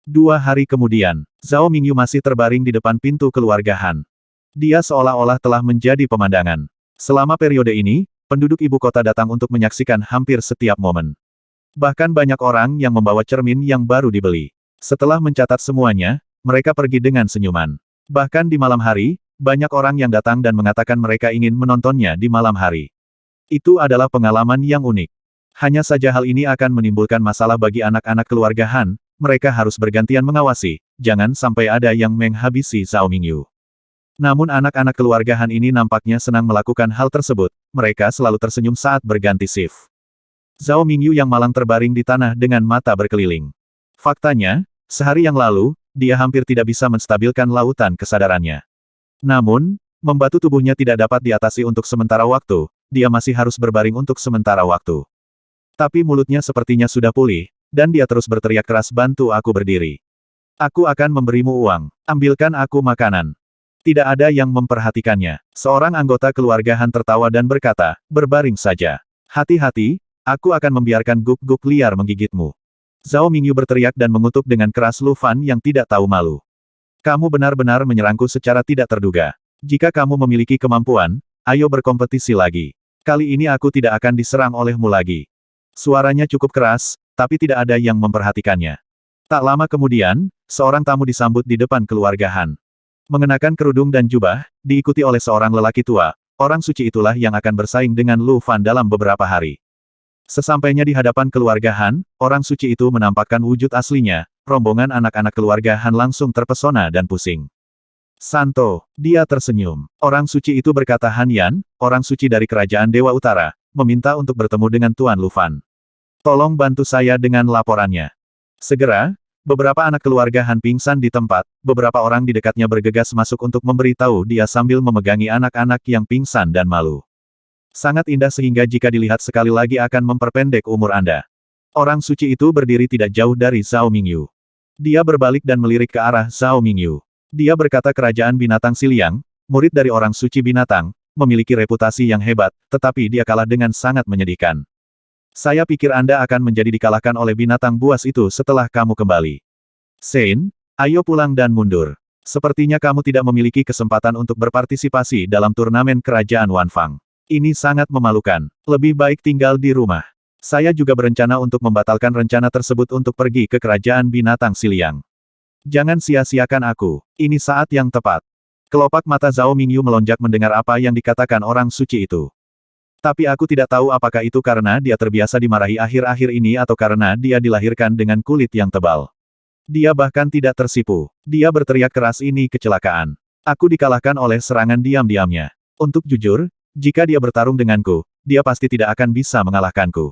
2 hari kemudian, Zhao Mingyu masih terbaring di depan pintu keluarga Han. Dia seolah-olah telah menjadi pemandangan. Selama periode ini, penduduk ibu kota datang untuk menyaksikan hampir setiap momen. Bahkan banyak orang yang membawa cermin yang baru dibeli. Setelah mencatat semuanya, mereka pergi dengan senyuman. Bahkan di malam hari, banyak orang yang datang dan mengatakan mereka ingin menontonnya di malam hari. Itu adalah pengalaman yang unik. Hanya saja hal ini akan menimbulkan masalah bagi anak-anak keluarga Han, mereka harus bergantian mengawasi, jangan sampai ada yang menghabisi Zhao Mingyu. Namun anak-anak keluarga Han ini nampaknya senang melakukan hal tersebut, mereka selalu tersenyum saat berganti shift. Zhao Mingyu yang malang terbaring di tanah dengan mata berkeliling. Faktanya, sehari yang lalu, dia hampir tidak bisa menstabilkan lautan kesadarannya. Namun, membatu tubuhnya tidak dapat diatasi untuk sementara waktu, dia masih harus berbaring untuk sementara waktu. Tapi mulutnya sepertinya sudah pulih, dan dia terus berteriak keras, bantu aku berdiri. Aku akan memberimu uang, ambilkan aku makanan. Tidak ada yang memperhatikannya. Seorang anggota keluarga Han tertawa dan berkata, berbaring saja. Hati-hati, aku akan membiarkan guk-guk liar menggigitmu. Zhao Mingyu berteriak dan mengutuk dengan keras Lu Fan yang tidak tahu malu. Kamu benar-benar menyerangku secara tidak terduga. Jika kamu memiliki kemampuan, ayo berkompetisi lagi. Kali ini aku tidak akan diserang olehmu lagi. Suaranya cukup keras, tapi tidak ada yang memperhatikannya. Tak lama kemudian, seorang tamu disambut di depan keluarga Han. Mengenakan kerudung dan jubah, diikuti oleh seorang lelaki tua, orang suci itulah yang akan bersaing dengan Lu Fan dalam beberapa hari. Sesampainya di hadapan keluarga Han, orang suci itu menampakkan wujud aslinya, rombongan anak-anak keluarga Han langsung terpesona dan pusing. Santo, dia tersenyum. Orang suci itu berkata, Han Yan, orang suci dari kerajaan Dewa Utara, meminta untuk bertemu dengan Tuan Lu Fan. Tolong bantu saya dengan laporannya. Segera, beberapa anak keluarga Han pingsan di tempat, beberapa orang di dekatnya bergegas masuk untuk memberitahu dia sambil memegangi anak-anak yang pingsan dan malu. Sangat indah sehingga jika dilihat sekali lagi akan memperpendek umur Anda. Orang suci itu berdiri tidak jauh dari Zhao Mingyu. Dia berbalik dan melirik ke arah Zhao Mingyu. Dia berkata, kerajaan binatang Siliang, murid dari orang suci binatang, memiliki reputasi yang hebat, tetapi dia kalah dengan sangat menyedihkan. Saya pikir Anda akan menjadi dikalahkan oleh binatang buas itu setelah kamu kembali. Sein, ayo pulang dan mundur. Sepertinya kamu tidak memiliki kesempatan untuk berpartisipasi dalam turnamen kerajaan Wanfang. Ini sangat memalukan. Lebih baik tinggal di rumah. Saya juga berencana untuk membatalkan rencana tersebut untuk pergi ke kerajaan binatang Siliang. Jangan sia-siakan aku. Ini saat yang tepat. Kelopak mata Zhao Mingyu melonjak mendengar apa yang dikatakan orang suci itu. Tapi aku tidak tahu apakah itu karena dia terbiasa dimarahi akhir-akhir ini atau karena dia dilahirkan dengan kulit yang tebal. Dia bahkan tidak tersipu. Dia berteriak keras, ini kecelakaan. Aku dikalahkan oleh serangan diam-diamnya. Untuk jujur, jika dia bertarung denganku, dia pasti tidak akan bisa mengalahkanku.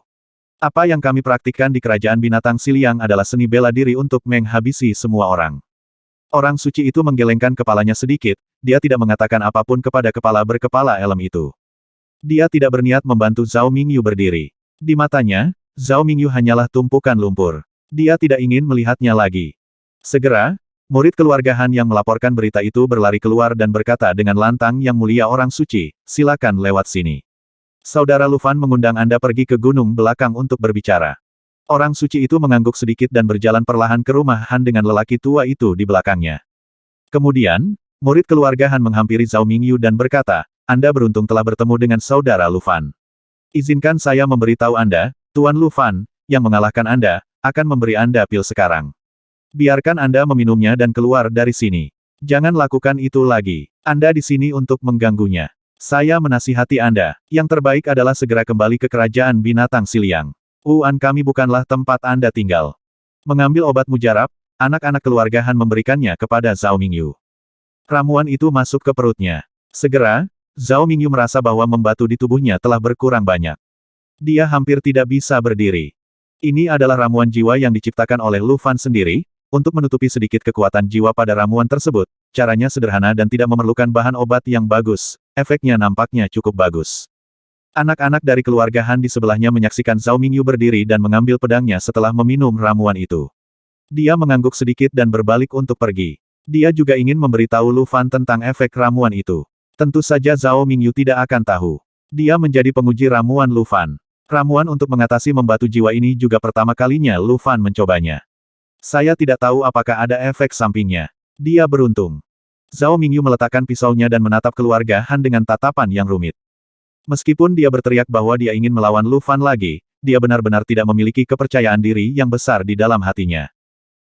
Apa yang kami praktikkan di kerajaan binatang Siliang adalah seni bela diri untuk menghabisi semua orang. Orang suci itu menggelengkan kepalanya sedikit, dia tidak mengatakan apapun kepada kepala berkepala elem itu. Dia tidak berniat membantu Zhao Mingyu berdiri. Di matanya, Zhao Mingyu hanyalah tumpukan lumpur. Dia tidak ingin melihatnya lagi. Segera, murid keluarga Han yang melaporkan berita itu berlari keluar dan berkata dengan lantang, yang mulia orang suci, silakan lewat sini. Saudara Lu Fan mengundang Anda pergi ke gunung belakang untuk berbicara. Orang suci itu mengangguk sedikit dan berjalan perlahan ke rumah Han dengan lelaki tua itu di belakangnya. Kemudian, murid keluarga Han menghampiri Zhao Mingyu dan berkata, Anda beruntung telah bertemu dengan saudara Lu Fan. Izinkan saya memberitahu Anda, Tuan Lu Fan, yang mengalahkan Anda, akan memberi Anda pil sekarang. Biarkan Anda meminumnya dan keluar dari sini. Jangan lakukan itu lagi. Anda di sini untuk mengganggunya. Saya menasihati Anda. Yang terbaik adalah segera kembali ke kerajaan binatang Siliang. Kami bukanlah tempat Anda tinggal. Mengambil obat mujarab, anak-anak keluarga Han memberikannya kepada Zhao Mingyu. Ramuan itu masuk ke perutnya. Segera, Zhao Mingyu merasa bahwa membatu di tubuhnya telah berkurang banyak. Dia hampir tidak bisa berdiri. Ini adalah ramuan jiwa yang diciptakan oleh Lu Fan sendiri, untuk menutupi sedikit kekuatan jiwa pada ramuan tersebut. Caranya sederhana dan tidak memerlukan bahan obat yang bagus, efeknya nampaknya cukup bagus. Anak-anak dari keluarga Han di sebelahnya menyaksikan Zhao Mingyu berdiri dan mengambil pedangnya setelah meminum ramuan itu. Dia mengangguk sedikit dan berbalik untuk pergi. Dia juga ingin memberitahu Lu Fan tentang efek ramuan itu. Tentu saja Zhao Mingyu tidak akan tahu. Dia menjadi penguji ramuan Lu Fan. Ramuan untuk mengatasi membatu jiwa ini juga pertama kalinya Lu Fan mencobanya. Saya tidak tahu apakah ada efek sampingnya. Dia beruntung. Zhao Mingyu meletakkan pisaunya dan menatap keluarga Han dengan tatapan yang rumit. Meskipun dia berteriak bahwa dia ingin melawan Lu Fan lagi, dia benar-benar tidak memiliki kepercayaan diri yang besar di dalam hatinya.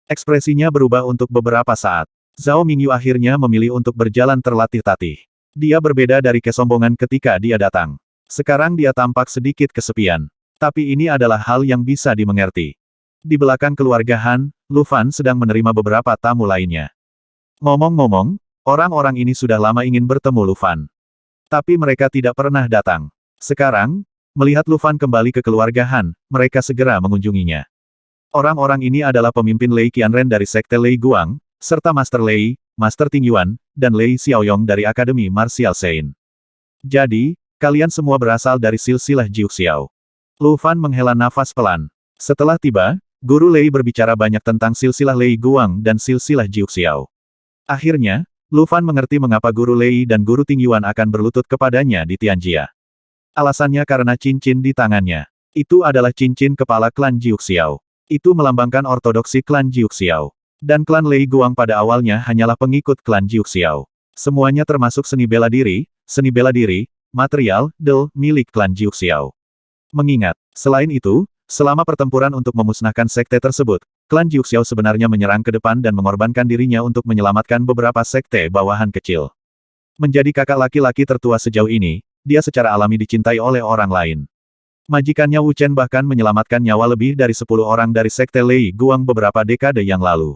Ekspresinya berubah untuk beberapa saat. Zhao Mingyu akhirnya memilih untuk berjalan terlatih-tatih. Dia berbeda dari kesombongan ketika dia datang. Sekarang dia tampak sedikit kesepian. Tapi ini adalah hal yang bisa dimengerti. Di belakang keluarga Han, Lu Fan sedang menerima beberapa tamu lainnya. Ngomong-ngomong, orang-orang ini sudah lama ingin bertemu Lu Fan. Tapi mereka tidak pernah datang. Sekarang, melihat Lu Fan kembali ke keluarga Han, mereka segera mengunjunginya. Orang-orang ini adalah pemimpin Lei Qianren dari Sekte Lei Guang, serta Master Lei, Master Ting Yuan, dan Lei Xiaoyong dari Akademi Martial Sein. Jadi, kalian semua berasal dari silsilah Jiuxiao. Lu Fan menghela nafas pelan. Setelah tiba, Guru Lei berbicara banyak tentang silsilah Lei Guang dan silsilah Jiuxiao. Akhirnya, Lu Fan mengerti mengapa Guru Lei dan Guru Ting Yuan akan berlutut kepadanya di Tianjia. Alasannya karena cincin di tangannya. Itu adalah cincin kepala klan Jiuxiao. Itu melambangkan ortodoksi klan Jiuxiao. Dan klan Lei Guang pada awalnya hanyalah pengikut klan Jiuxiao. Semuanya termasuk seni bela diri, material, milik klan Jiuxiao. Mengingat, selain itu, selama pertempuran untuk memusnahkan sekte tersebut, klan Jiuxiao sebenarnya menyerang ke depan dan mengorbankan dirinya untuk menyelamatkan beberapa sekte bawahan kecil. Menjadi kakak laki-laki tertua sejauh ini, dia secara alami dicintai oleh orang lain. Majikannya Wu Chen bahkan menyelamatkan nyawa lebih dari 10 orang dari sekte Lei Guang beberapa dekade yang lalu.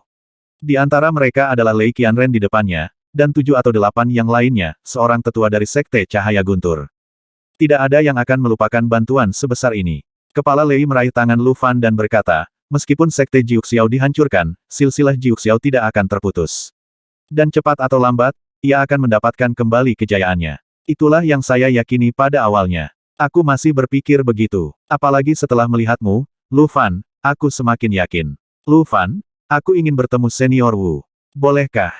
Di antara mereka adalah Lei Qianren di depannya, dan 7 atau 8 yang lainnya, seorang tetua dari sekte Cahaya Guntur. Tidak ada yang akan melupakan bantuan sebesar ini. Kepala Lei meraih tangan Lu Fan dan berkata, meskipun sekte Jiuxiao dihancurkan, silsilah Jiuxiao tidak akan terputus. Dan cepat atau lambat, ia akan mendapatkan kembali kejayaannya. Itulah yang saya yakini pada awalnya. Aku masih berpikir begitu. Apalagi setelah melihatmu, Lu Fan, aku semakin yakin. Lu Fan, aku ingin bertemu Senior Wu. Bolehkah?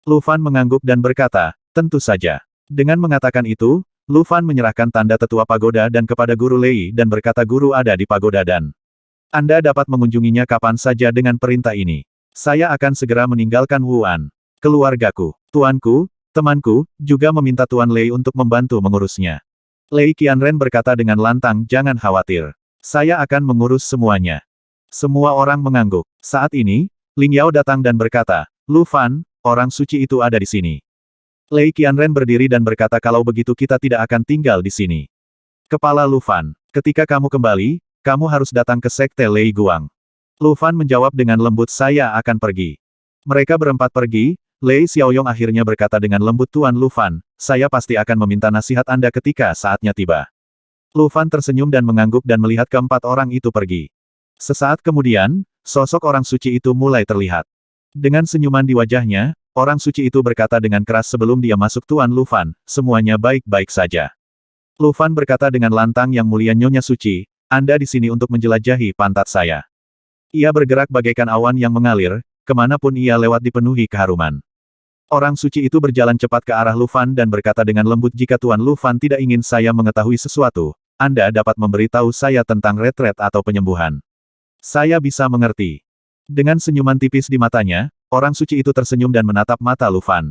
Lu Fan mengangguk dan berkata, tentu saja. Dengan mengatakan itu, Lu Fan menyerahkan tanda tetua pagoda dan kepada Guru Lei dan berkata guru ada di pagoda dan Anda dapat mengunjunginya kapan saja dengan perintah ini. Saya akan segera meninggalkan Wuan. Keluargaku, tuanku, temanku, juga meminta Tuan Lei untuk membantu mengurusnya. Lei Qianren berkata dengan lantang, jangan khawatir. Saya akan mengurus semuanya. Semua orang mengangguk. Saat ini, Ling Yao datang dan berkata, Lu Fan, orang suci itu ada di sini. Lei Qianren berdiri dan berkata kalau begitu kita tidak akan tinggal di sini. Kepala Lu Fan, ketika kamu kembali, kamu harus datang ke sekte Lei Guang. Lu Fan menjawab dengan lembut saya akan pergi. Mereka berempat pergi, Lei Xiaoyong akhirnya berkata dengan lembut Tuan Lu Fan, saya pasti akan meminta nasihat Anda ketika saatnya tiba. Lu Fan tersenyum dan mengangguk dan melihat keempat orang itu pergi. Sesaat kemudian, sosok orang suci itu mulai terlihat. Dengan senyuman di wajahnya, orang suci itu berkata dengan keras sebelum dia masuk Tuan Lu Fan, semuanya baik-baik saja. Lu Fan berkata dengan lantang yang mulia Nyonya Suci, Anda di sini untuk menjelajahi pantat saya. Ia bergerak bagaikan awan yang mengalir, kemanapun ia lewat dipenuhi keharuman. Orang suci itu berjalan cepat ke arah Lu Fan dan berkata dengan lembut jika Tuan Lu Fan tidak ingin saya mengetahui sesuatu, Anda dapat memberitahu saya tentang retret atau penyembuhan. Saya bisa mengerti. Dengan senyuman tipis di matanya, orang suci itu tersenyum dan menatap mata Lu Fan.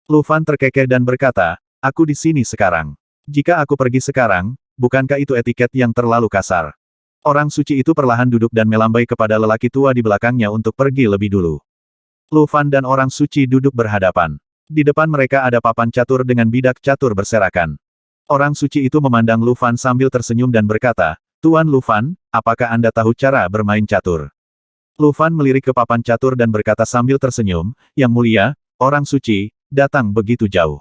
Lu Fan terkekeh dan berkata, aku di sini sekarang. Jika aku pergi sekarang, bukankah itu etiket yang terlalu kasar? Orang suci itu perlahan duduk dan melambai kepada lelaki tua di belakangnya untuk pergi lebih dulu. Lu Fan dan orang suci duduk berhadapan. Di depan mereka ada papan catur dengan bidak catur berserakan. Orang suci itu memandang Lu Fan sambil tersenyum dan berkata, Tuan Lu Fan, apakah Anda tahu cara bermain catur? Lu Fan melirik ke papan catur dan berkata sambil tersenyum, Yang mulia, orang suci, datang begitu jauh.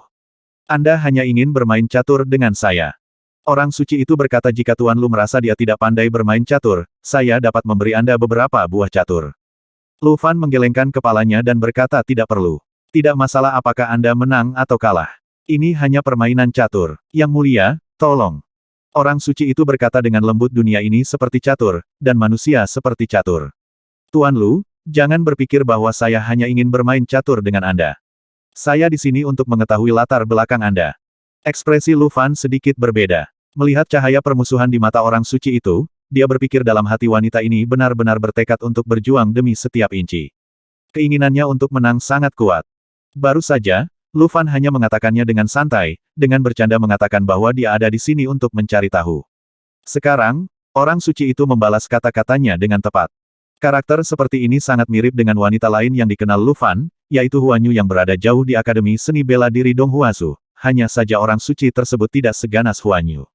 Anda hanya ingin bermain catur dengan saya. Orang suci itu berkata jika Tuan Lu merasa dia tidak pandai bermain catur, saya dapat memberi Anda beberapa buah catur. Lu Fan menggelengkan kepalanya dan berkata tidak perlu. Tidak masalah apakah Anda menang atau kalah. Ini hanya permainan catur. Yang mulia, tolong. Orang suci itu berkata dengan lembut dunia ini seperti catur, dan manusia seperti catur. Tuan Lu, jangan berpikir bahwa saya hanya ingin bermain catur dengan Anda. Saya di sini untuk mengetahui latar belakang Anda. Ekspresi Lu Fan sedikit berbeda. Melihat cahaya permusuhan di mata orang suci itu, dia berpikir dalam hati wanita ini benar-benar bertekad untuk berjuang demi setiap inci. Keinginannya untuk menang sangat kuat. Baru saja, Lu Fan hanya mengatakannya dengan santai, dengan bercanda mengatakan bahwa dia ada di sini untuk mencari tahu. Sekarang, orang suci itu membalas kata-katanya dengan tepat. Karakter seperti ini sangat mirip dengan wanita lain yang dikenal Lu Fan, yaitu Huan Yu yang berada jauh di Akademi Seni Bela Diri Dong Huasu. Hanya saja orang suci tersebut tidak seganas Huan Yu.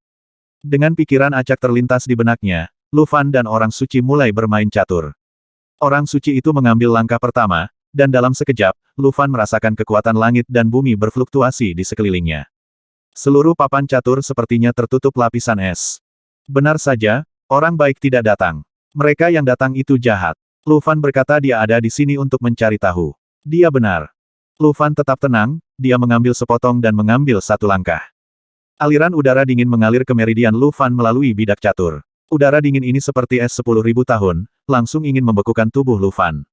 Dengan pikiran acak terlintas di benaknya, Lu Fan dan orang suci mulai bermain catur. Orang suci itu mengambil langkah pertama, dan dalam sekejap, Lu Fan merasakan kekuatan langit dan bumi berfluktuasi di sekelilingnya. Seluruh papan catur sepertinya tertutup lapisan es. Benar saja, orang baik tidak datang. Mereka yang datang itu jahat. Lu Fan berkata dia ada di sini untuk mencari tahu. Dia benar. Lu Fan tetap tenang, dia mengambil sepotong dan mengambil satu langkah. Aliran udara dingin mengalir ke meridian Lu Fan melalui bidak catur. Udara dingin ini seperti es 10.000 tahun, langsung ingin membekukan tubuh Lu Fan.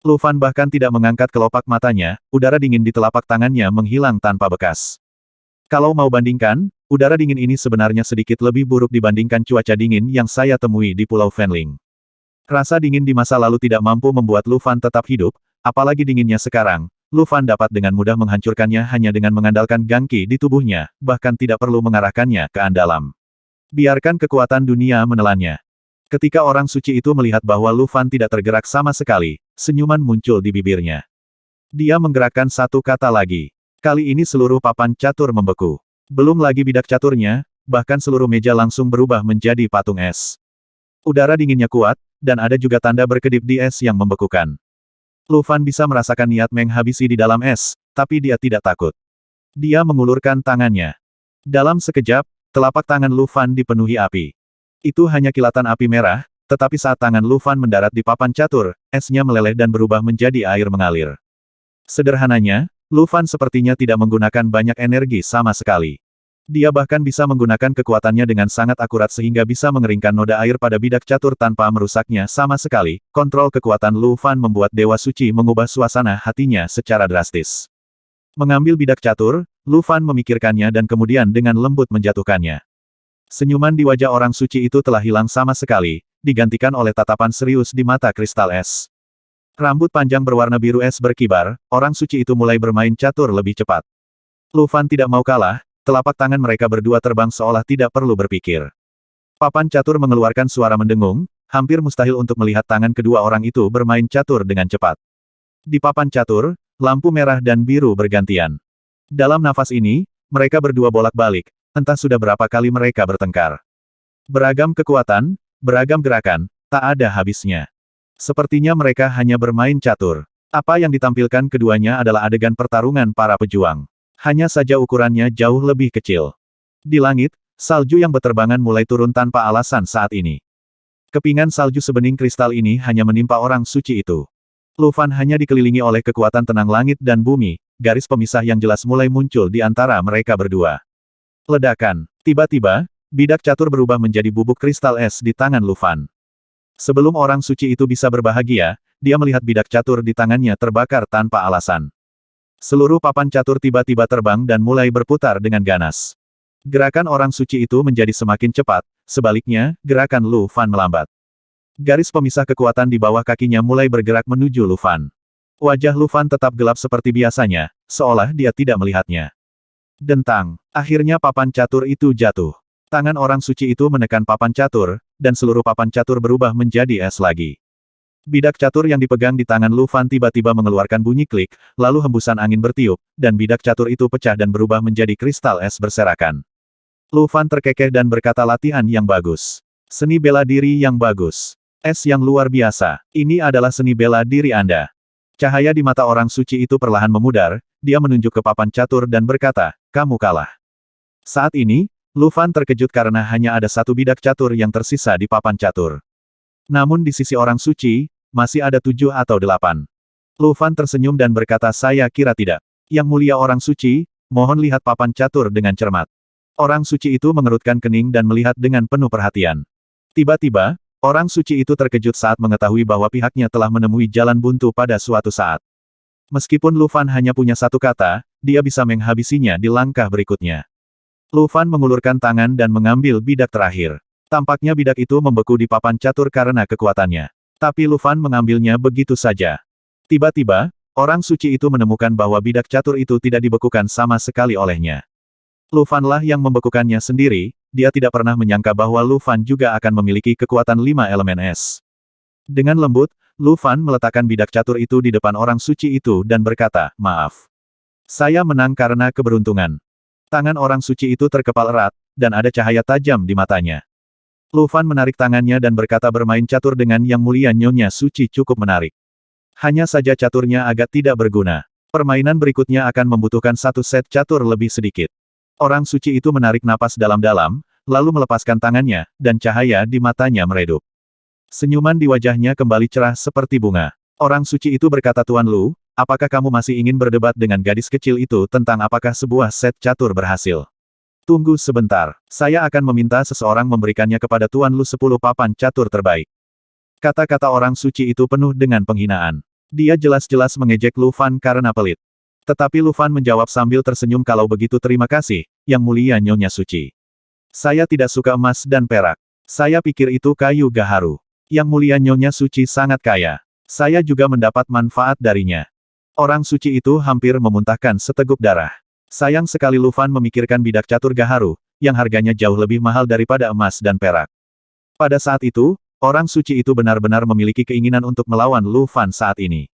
Lu Fan bahkan tidak mengangkat kelopak matanya, udara dingin di telapak tangannya menghilang tanpa bekas. Kalau mau bandingkan, udara dingin ini sebenarnya sedikit lebih buruk dibandingkan cuaca dingin yang saya temui di Pulau Fanling. Rasa dingin di masa lalu tidak mampu membuat Lu Fan tetap hidup, apalagi dinginnya sekarang. Lu Fan dapat dengan mudah menghancurkannya hanya dengan mengandalkan gangki di tubuhnya, bahkan tidak perlu mengarahkannya ke dalam. Biarkan kekuatan dunia menelannya. Ketika orang suci itu melihat bahwa Lu Fan tidak tergerak sama sekali, senyuman muncul di bibirnya. Dia menggerakkan satu kata lagi. Kali ini seluruh papan catur membeku. Belum lagi bidak caturnya, bahkan seluruh meja langsung berubah menjadi patung es. Udara dinginnya kuat, dan ada juga tanda berkedip di es yang membekukan. Lu Fan bisa merasakan niat menghabisi di dalam es, tapi dia tidak takut. Dia mengulurkan tangannya. Dalam sekejap, telapak tangan Lu Fan dipenuhi api. Itu hanya kilatan api merah, tetapi saat tangan Lu Fan mendarat di papan catur, esnya meleleh dan berubah menjadi air mengalir. Sederhananya, Lu Fan sepertinya tidak menggunakan banyak energi sama sekali. Dia bahkan bisa menggunakan kekuatannya dengan sangat akurat sehingga bisa mengeringkan noda air pada bidak catur tanpa merusaknya sama sekali. Kontrol kekuatan Lu Fan membuat Dewa Suci mengubah suasana hatinya secara drastis. Mengambil bidak catur, Lu Fan memikirkannya dan kemudian dengan lembut menjatuhkannya. Senyuman di wajah orang suci itu telah hilang sama sekali, digantikan oleh tatapan serius di mata kristal es. Rambut panjang berwarna biru es berkibar, orang suci itu mulai bermain catur lebih cepat. Lu Fan tidak mau kalah, telapak tangan mereka berdua terbang seolah tidak perlu berpikir. Papan catur mengeluarkan suara mendengung, hampir mustahil untuk melihat tangan kedua orang itu bermain catur dengan cepat. Di papan catur, lampu merah dan biru bergantian. Dalam nafas ini, mereka berdua bolak-balik, entah sudah berapa kali mereka bertengkar. Beragam kekuatan, beragam gerakan, tak ada habisnya. Sepertinya mereka hanya bermain catur. Apa yang ditampilkan keduanya adalah adegan pertarungan para pejuang. Hanya saja ukurannya jauh lebih kecil. Di langit, salju yang berterbangan mulai turun tanpa alasan saat ini. Kepingan salju sebening kristal ini hanya menimpa orang suci itu. Lu Fan hanya dikelilingi oleh kekuatan tenang langit dan bumi, garis pemisah yang jelas mulai muncul di antara mereka berdua. Ledakan. Tiba-tiba, bidak catur berubah menjadi bubuk kristal es di tangan Lu Fan. Sebelum orang suci itu bisa berbahagia, dia melihat bidak catur di tangannya terbakar tanpa alasan. Seluruh papan catur tiba-tiba terbang dan mulai berputar dengan ganas. Gerakan orang suci itu menjadi semakin cepat, sebaliknya, gerakan Lu Fan melambat. Garis pemisah kekuatan di bawah kakinya mulai bergerak menuju Lu Fan. Wajah Lu Fan tetap gelap seperti biasanya, seolah dia tidak melihatnya. Dentang. Akhirnya papan catur itu jatuh. Tangan orang suci itu menekan papan catur, dan seluruh papan catur berubah menjadi es lagi. Bidak catur yang dipegang di tangan Lu Fan tiba-tiba mengeluarkan bunyi klik, lalu hembusan angin bertiup, dan bidak catur itu pecah dan berubah menjadi kristal es berserakan. Lu Fan terkekeh dan berkata latihan yang bagus. Seni bela diri yang bagus. Es yang luar biasa. Ini adalah seni bela diri Anda. Cahaya di mata orang suci itu perlahan memudar, dia menunjuk ke papan catur dan berkata, kamu kalah. Saat ini, Lu Fan terkejut karena hanya ada satu bidak catur yang tersisa di papan catur. Namun di sisi orang suci, masih ada 7 atau 8. Lu Fan tersenyum dan berkata saya kira tidak. Yang mulia orang suci, mohon lihat papan catur dengan cermat. Orang suci itu mengerutkan kening dan melihat dengan penuh perhatian. Tiba-tiba, orang suci itu terkejut saat mengetahui bahwa pihaknya telah menemui jalan buntu pada suatu saat. Meskipun Lu Fan hanya punya satu kata, dia bisa menghabisinya di langkah berikutnya. Lu Fan mengulurkan tangan dan mengambil bidak terakhir. Tampaknya bidak itu membeku di papan catur karena kekuatannya. Tapi Lu Fan mengambilnya begitu saja. Tiba-tiba, orang suci itu menemukan bahwa bidak catur itu tidak dibekukan sama sekali olehnya. Lu Fan lah yang membekukannya sendiri, dia tidak pernah menyangka bahwa Lu Fan juga akan memiliki kekuatan 5 elemen es. Dengan lembut, Lu Fan meletakkan bidak catur itu di depan orang suci itu dan berkata, "Maaf. Saya menang karena keberuntungan." Tangan orang suci itu terkepal erat, dan ada cahaya tajam di matanya. Lu Fan menarik tangannya dan berkata bermain catur dengan Yang Mulia Nyonya Suci cukup menarik. Hanya saja caturnya agak tidak berguna. Permainan berikutnya akan membutuhkan satu set catur lebih sedikit. Orang suci itu menarik napas dalam-dalam, lalu melepaskan tangannya, dan cahaya di matanya meredup. Senyuman di wajahnya kembali cerah seperti bunga. Orang suci itu berkata, "Tuan Lu, apakah kamu masih ingin berdebat dengan gadis kecil itu tentang apakah sebuah set catur berhasil? Tunggu sebentar, saya akan meminta seseorang memberikannya kepada Tuan Lu 10 papan catur terbaik." Kata-kata orang suci itu penuh dengan penghinaan. Dia jelas-jelas mengejek Lu Fan karena pelit. Tetapi Lu Fan menjawab sambil tersenyum, "Kalau begitu terima kasih, Yang Mulia Nyonya Suci. Saya tidak suka emas dan perak. Saya pikir itu kayu gaharu. Yang Mulia Nyonya Suci sangat kaya. Saya juga mendapat manfaat darinya." Orang suci itu hampir memuntahkan seteguk darah. Sayang sekali Lu Fan memikirkan bidak catur gaharu, yang harganya jauh lebih mahal daripada emas dan perak. Pada saat itu, orang suci itu benar-benar memiliki keinginan untuk melawan Lu Fan saat ini.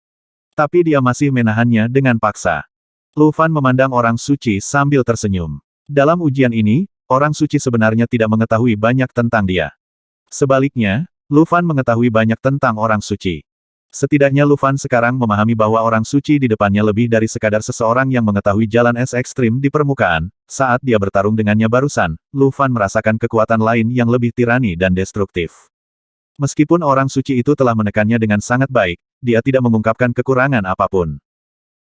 Tapi dia masih menahannya dengan paksa. Lu Fan memandang orang suci sambil tersenyum. Dalam ujian ini, orang suci sebenarnya tidak mengetahui banyak tentang dia. Sebaliknya, Lu Fan mengetahui banyak tentang orang suci. Setidaknya Lu Fan sekarang memahami bahwa orang suci di depannya lebih dari sekadar seseorang yang mengetahui jalan es ekstrim di permukaan. Saat dia bertarung dengannya barusan, Lu Fan merasakan kekuatan lain yang lebih tirani dan destruktif. Meskipun orang suci itu telah menekannya dengan sangat baik, dia tidak mengungkapkan kekurangan apapun.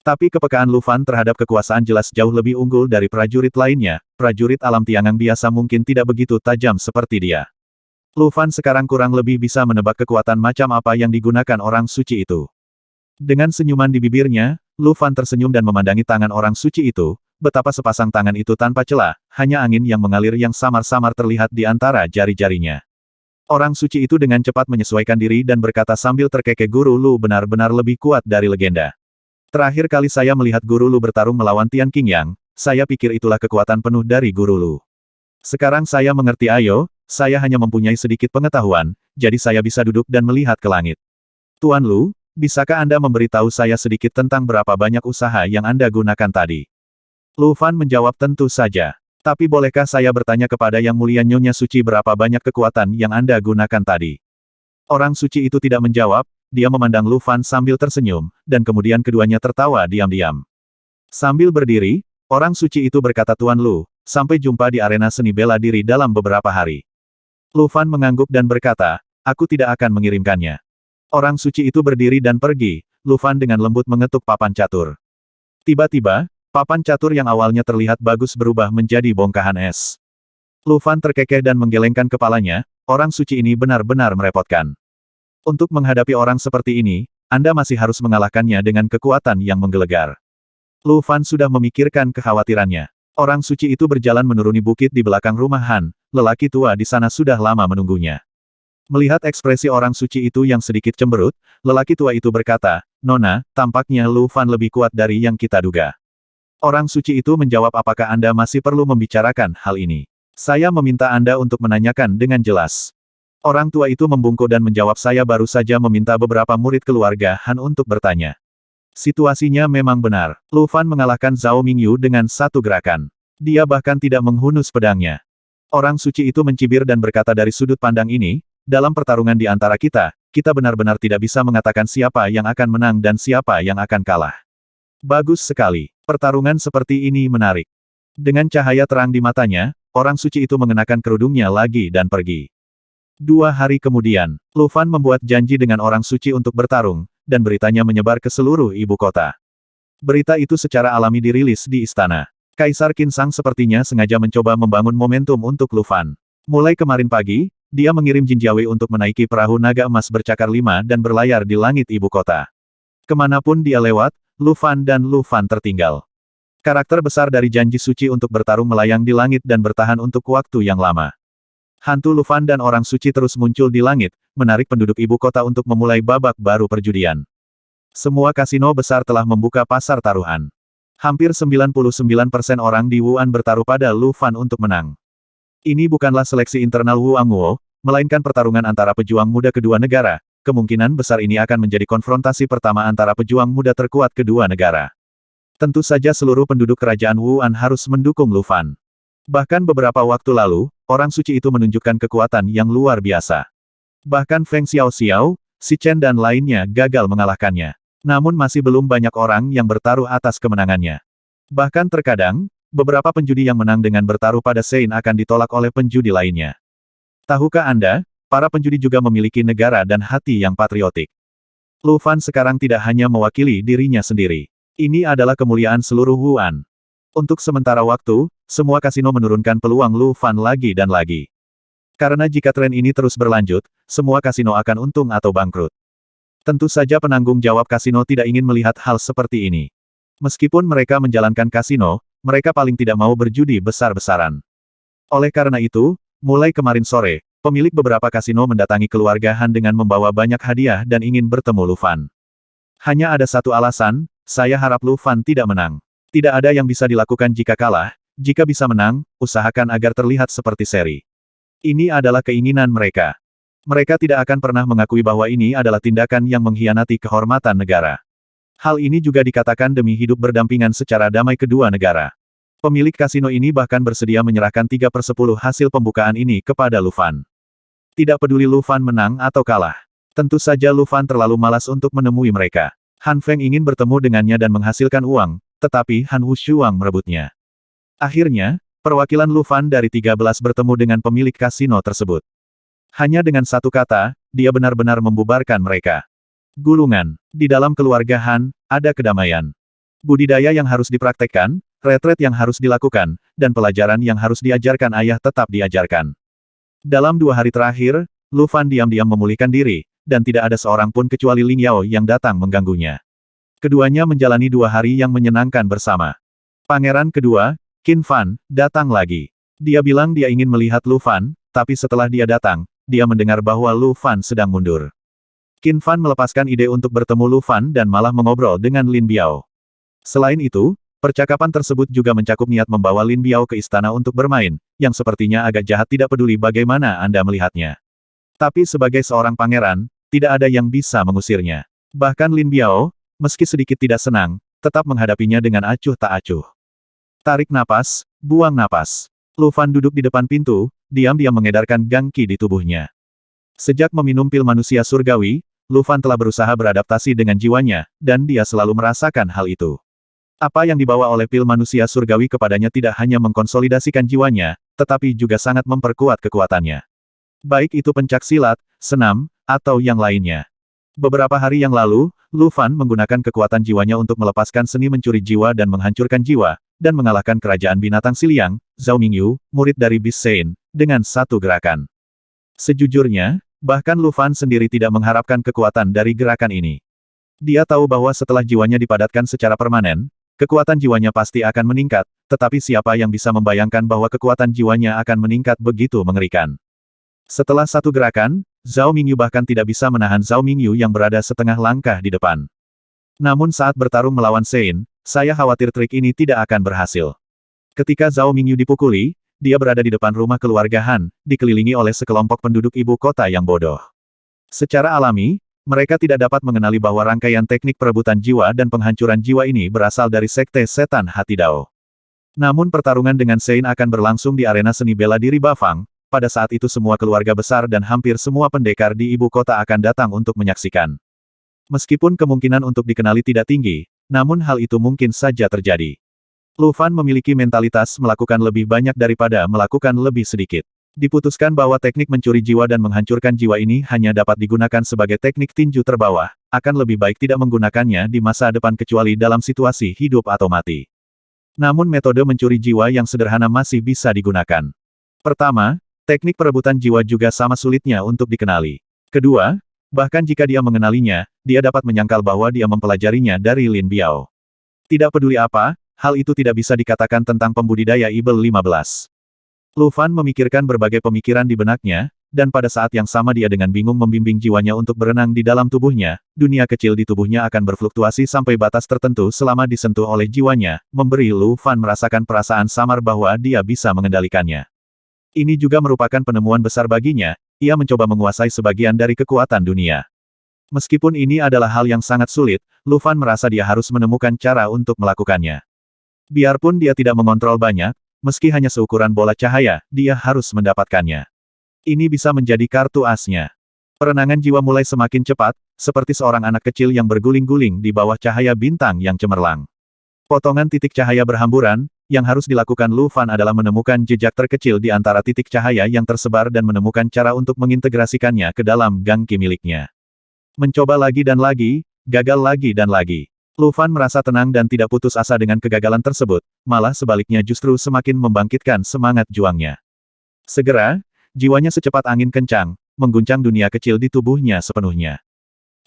Tapi kepekaan Lu Fan terhadap kekuasaan jelas jauh lebih unggul dari prajurit lainnya. Prajurit alam tiangang biasa mungkin tidak begitu tajam seperti dia. Lu Fan sekarang kurang lebih bisa menebak kekuatan macam apa yang digunakan orang suci itu. Dengan senyuman di bibirnya, Lu Fan tersenyum dan memandangi tangan orang suci itu, betapa sepasang tangan itu tanpa celah, hanya angin yang mengalir yang samar-samar terlihat di antara jari-jarinya. Orang suci itu dengan cepat menyesuaikan diri dan berkata sambil terkekeh, "Guru Lu benar-benar lebih kuat dari legenda. Terakhir kali saya melihat Guru Lu bertarung melawan Tian Qingyang, saya pikir itulah kekuatan penuh dari Guru Lu. Sekarang saya mengerti. Ayo, saya hanya mempunyai sedikit pengetahuan, jadi saya bisa duduk dan melihat ke langit. Tuan Lu, bisakah Anda memberitahu saya sedikit tentang berapa banyak usaha yang Anda gunakan tadi?" Lu Fan menjawab, "Tentu saja. Tapi bolehkah saya bertanya kepada Yang Mulia Nyonya Suci berapa banyak kekuatan yang Anda gunakan tadi?" Orang suci itu tidak menjawab, dia memandang Lu Fan sambil tersenyum, dan kemudian keduanya tertawa diam-diam. Sambil berdiri, orang suci itu berkata, "Tuan Lu, sampai jumpa di arena seni bela diri dalam beberapa hari." Lu Fan mengangguk dan berkata, "Aku tidak akan mengirimkannya." Orang suci itu berdiri dan pergi. Lu Fan dengan lembut mengetuk papan catur. Tiba-tiba, papan catur yang awalnya terlihat bagus berubah menjadi bongkahan es. Lu Fan terkekeh dan menggelengkan kepalanya, orang suci ini benar-benar merepotkan. Untuk menghadapi orang seperti ini, Anda masih harus mengalahkannya dengan kekuatan yang menggelegar. Lu Fan sudah memikirkan kekhawatirannya. Orang suci itu berjalan menuruni bukit di belakang rumah Han, lelaki tua di sana sudah lama menunggunya. Melihat ekspresi orang suci itu yang sedikit cemberut, lelaki tua itu berkata, "Nona, tampaknya Lu Fan lebih kuat dari yang kita duga." Orang suci itu menjawab, "Apakah Anda masih perlu membicarakan hal ini? Saya meminta Anda untuk menanyakan dengan jelas." Orang tua itu membungkuk dan menjawab, "Saya baru saja meminta beberapa murid keluarga Han untuk bertanya." Situasinya memang benar. Lu Fan mengalahkan Zhao Mingyu dengan satu gerakan. Dia bahkan tidak menghunus pedangnya. Orang suci itu mencibir dan berkata, "Dari sudut pandang ini, dalam pertarungan di antara kita, kita benar-benar tidak bisa mengatakan siapa yang akan menang dan siapa yang akan kalah." Bagus sekali. Pertarungan seperti ini menarik. Dengan cahaya terang di matanya, orang suci itu mengenakan kerudungnya lagi dan pergi. 2 hari kemudian, Lu Fan membuat janji dengan orang suci untuk bertarung, dan beritanya menyebar ke seluruh ibu kota. Berita itu secara alami dirilis di istana. Kaisar Qinsang sepertinya sengaja mencoba membangun momentum untuk Lu Fan. Mulai kemarin pagi, dia mengirim Jin Jiawei untuk menaiki perahu naga emas bercakar 5 dan berlayar di langit ibu kota. Kemanapun dia lewat, Lu Fan dan Lu Fan tertinggal. Karakter besar dari janji suci untuk bertarung melayang di langit dan bertahan untuk waktu yang lama. Hantu Lu Fan dan orang suci terus muncul di langit, menarik penduduk ibu kota untuk memulai babak baru perjudian. Semua kasino besar telah membuka pasar taruhan. Hampir 99% orang di Wuan bertaruh pada Lu Fan untuk menang. Ini bukanlah seleksi internal Wuangwo, melainkan pertarungan antara pejuang muda kedua negara. Kemungkinan besar ini akan menjadi konfrontasi pertama antara pejuang muda terkuat kedua negara. Tentu saja seluruh penduduk kerajaan Wuan harus mendukung Lu Fan. Bahkan beberapa waktu lalu, orang suci itu menunjukkan kekuatan yang luar biasa. Bahkan Feng Xiaoxiao, Si Chen dan lainnya gagal mengalahkannya. Namun masih belum banyak orang yang bertaruh atas kemenangannya. Bahkan terkadang, beberapa penjudi yang menang dengan bertaruh pada Sein akan ditolak oleh penjudi lainnya. Tahukah Anda, para penjudi juga memiliki negara dan hati yang patriotik. Lu Fan sekarang tidak hanya mewakili dirinya sendiri. Ini adalah kemuliaan seluruh Wuan. Untuk sementara waktu, semua kasino menurunkan peluang Lu Fan lagi dan lagi. Karena jika tren ini terus berlanjut, semua kasino akan untung atau bangkrut. Tentu saja penanggung jawab kasino tidak ingin melihat hal seperti ini. Meskipun mereka menjalankan kasino, mereka paling tidak mau berjudi besar-besaran. Oleh karena itu, mulai kemarin sore, pemilik beberapa kasino mendatangi keluarga Han dengan membawa banyak hadiah dan ingin bertemu Lu Fan. Hanya ada satu alasan, saya harap Lu Fan tidak menang. Tidak ada yang bisa dilakukan jika kalah, jika bisa menang, usahakan agar terlihat seperti seri. Ini adalah keinginan mereka. Mereka tidak akan pernah mengakui bahwa ini adalah tindakan yang mengkhianati kehormatan negara. Hal ini juga dikatakan demi hidup berdampingan secara damai kedua negara. Pemilik kasino ini bahkan bersedia menyerahkan 3/10 hasil pembukaan ini kepada Lu Fan. Tidak peduli Lu Fan menang atau kalah. Tentu saja Lu Fan terlalu malas untuk menemui mereka. Han Feng ingin bertemu dengannya dan menghasilkan uang, tetapi Han Wushuang merebutnya. Akhirnya, perwakilan Lu Fan dari 13 bertemu dengan pemilik kasino tersebut. Hanya dengan satu kata, dia benar-benar membubarkan mereka. Gulungan. Di dalam keluarga Han, ada kedamaian. Budidaya yang harus dipraktekkan, retret yang harus dilakukan, dan pelajaran yang harus diajarkan ayah tetap diajarkan. Dalam 2 hari terakhir, Lu Fan diam-diam memulihkan diri, dan tidak ada seorang pun kecuali Ling Yao yang datang mengganggunya. Keduanya menjalani 2 hari yang menyenangkan bersama. Pangeran kedua, Qin Fan, datang lagi. Dia bilang dia ingin melihat Lu Fan, tapi setelah dia datang, dia mendengar bahwa Lu Fan sedang mundur. Qin Fan melepaskan ide untuk bertemu Lu Fan dan malah mengobrol dengan Lin Biao. Selain itu, percakapan tersebut juga mencakup niat membawa Lin Biao ke istana untuk bermain, yang sepertinya agak jahat tidak peduli bagaimana Anda melihatnya. Tapi sebagai seorang pangeran, tidak ada yang bisa mengusirnya. Bahkan Lin Biao, meski sedikit tidak senang, tetap menghadapinya dengan acuh tak acuh. Tarik napas, buang napas. Lu Fan duduk di depan pintu, diam-diam mengedarkan gangki di tubuhnya. Sejak meminum pil manusia surgawi, Lu Fan telah berusaha beradaptasi dengan jiwanya, dan dia selalu merasakan hal itu. Apa yang dibawa oleh pil manusia surgawi kepadanya tidak hanya mengkonsolidasikan jiwanya, tetapi juga sangat memperkuat kekuatannya. Baik itu pencak silat, senam, atau yang lainnya. Beberapa hari yang lalu, Lu Fan menggunakan kekuatan jiwanya untuk melepaskan seni mencuri jiwa dan menghancurkan jiwa, dan mengalahkan kerajaan binatang Siliang, Zhao Mingyu, murid dari Beast Sein, dengan satu gerakan. Sejujurnya, bahkan Lu Fan sendiri tidak mengharapkan kekuatan dari gerakan ini. Dia tahu bahwa setelah jiwanya dipadatkan secara permanen, kekuatan jiwanya pasti akan meningkat, tetapi siapa yang bisa membayangkan bahwa kekuatan jiwanya akan meningkat begitu mengerikan. Setelah satu gerakan, Zhao Mingyu bahkan tidak bisa menahan Zhao Mingyu yang berada setengah langkah di depan. Namun saat bertarung melawan Sein, saya khawatir trik ini tidak akan berhasil. Ketika Zhao Mingyu dipukuli, dia berada di depan rumah keluarga Han, dikelilingi oleh sekelompok penduduk ibu kota yang bodoh. Secara alami, mereka tidak dapat mengenali bahwa rangkaian teknik perebutan jiwa dan penghancuran jiwa ini berasal dari Sekte Setan Hati Dao. Namun pertarungan dengan Sein akan berlangsung di arena seni bela diri Bafang. Pada saat itu semua keluarga besar dan hampir semua pendekar di ibu kota akan datang untuk menyaksikan. Meskipun kemungkinan untuk dikenali tidak tinggi, namun hal itu mungkin saja terjadi. Lu Fan memiliki mentalitas melakukan lebih banyak daripada melakukan lebih sedikit. Diputuskan bahwa teknik mencuri jiwa dan menghancurkan jiwa ini hanya dapat digunakan sebagai teknik tinju terbawah, akan lebih baik tidak menggunakannya di masa depan kecuali dalam situasi hidup atau mati. Namun metode mencuri jiwa yang sederhana masih bisa digunakan. Pertama, teknik perebutan jiwa juga sama sulitnya untuk dikenali. Kedua, bahkan jika dia mengenalinya, dia dapat menyangkal bahwa dia mempelajarinya dari Lin Biao. Tidak peduli apa, hal itu tidak bisa dikatakan tentang pembudidaya Ibel 15. Lu Fan memikirkan berbagai pemikiran di benaknya, dan pada saat yang sama dia dengan bingung membimbing jiwanya untuk berenang di dalam tubuhnya, dunia kecil di tubuhnya akan berfluktuasi sampai batas tertentu selama disentuh oleh jiwanya, memberi Lu Fan merasakan perasaan samar bahwa dia bisa mengendalikannya. Ini juga merupakan penemuan besar baginya, ia mencoba menguasai sebagian dari kekuatan dunia. Meskipun ini adalah hal yang sangat sulit, Lu Fan merasa dia harus menemukan cara untuk melakukannya. Biarpun dia tidak mengontrol banyak, meski hanya seukuran bola cahaya, dia harus mendapatkannya. Ini bisa menjadi kartu asnya. Perenangan jiwa mulai semakin cepat, seperti seorang anak kecil yang berguling-guling di bawah cahaya bintang yang cemerlang. Potongan titik cahaya berhamburan, yang harus dilakukan Lu Fan adalah menemukan jejak terkecil di antara titik cahaya yang tersebar dan menemukan cara untuk mengintegrasikannya ke dalam gangki miliknya. Mencoba lagi dan lagi, gagal lagi dan lagi. Lu Fan merasa tenang dan tidak putus asa dengan kegagalan tersebut, malah sebaliknya justru semakin membangkitkan semangat juangnya. Segera, jiwanya secepat angin kencang, mengguncang dunia kecil di tubuhnya sepenuhnya.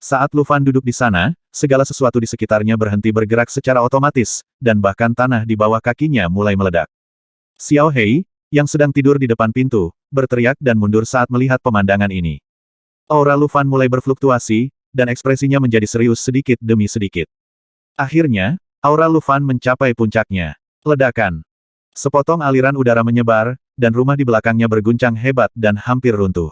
Saat Lu Fan duduk di sana, segala sesuatu di sekitarnya berhenti bergerak secara otomatis, dan bahkan tanah di bawah kakinya mulai meledak. Xiao Hei, yang sedang tidur di depan pintu, berteriak dan mundur saat melihat pemandangan ini. Aura Lu Fan mulai berfluktuasi, dan ekspresinya menjadi serius sedikit demi sedikit. Akhirnya, aura Lu Fan mencapai puncaknya. Ledakan. Sepotong aliran udara menyebar, dan rumah di belakangnya berguncang hebat dan hampir runtuh.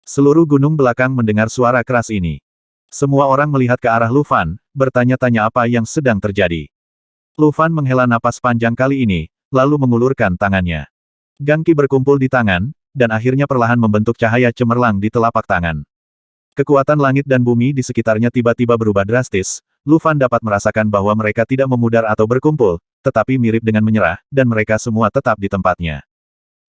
Seluruh gunung belakang mendengar suara keras ini. Semua orang melihat ke arah Lu Fan, bertanya-tanya apa yang sedang terjadi. Lu Fan menghela napas panjang kali ini, lalu mengulurkan tangannya. Gangki berkumpul di tangan, dan akhirnya perlahan membentuk cahaya cemerlang di telapak tangan. Kekuatan langit dan bumi di sekitarnya tiba-tiba berubah drastis. Lu Fan dapat merasakan bahwa mereka tidak memudar atau berkumpul, tetapi mirip dengan menyerah, dan mereka semua tetap di tempatnya.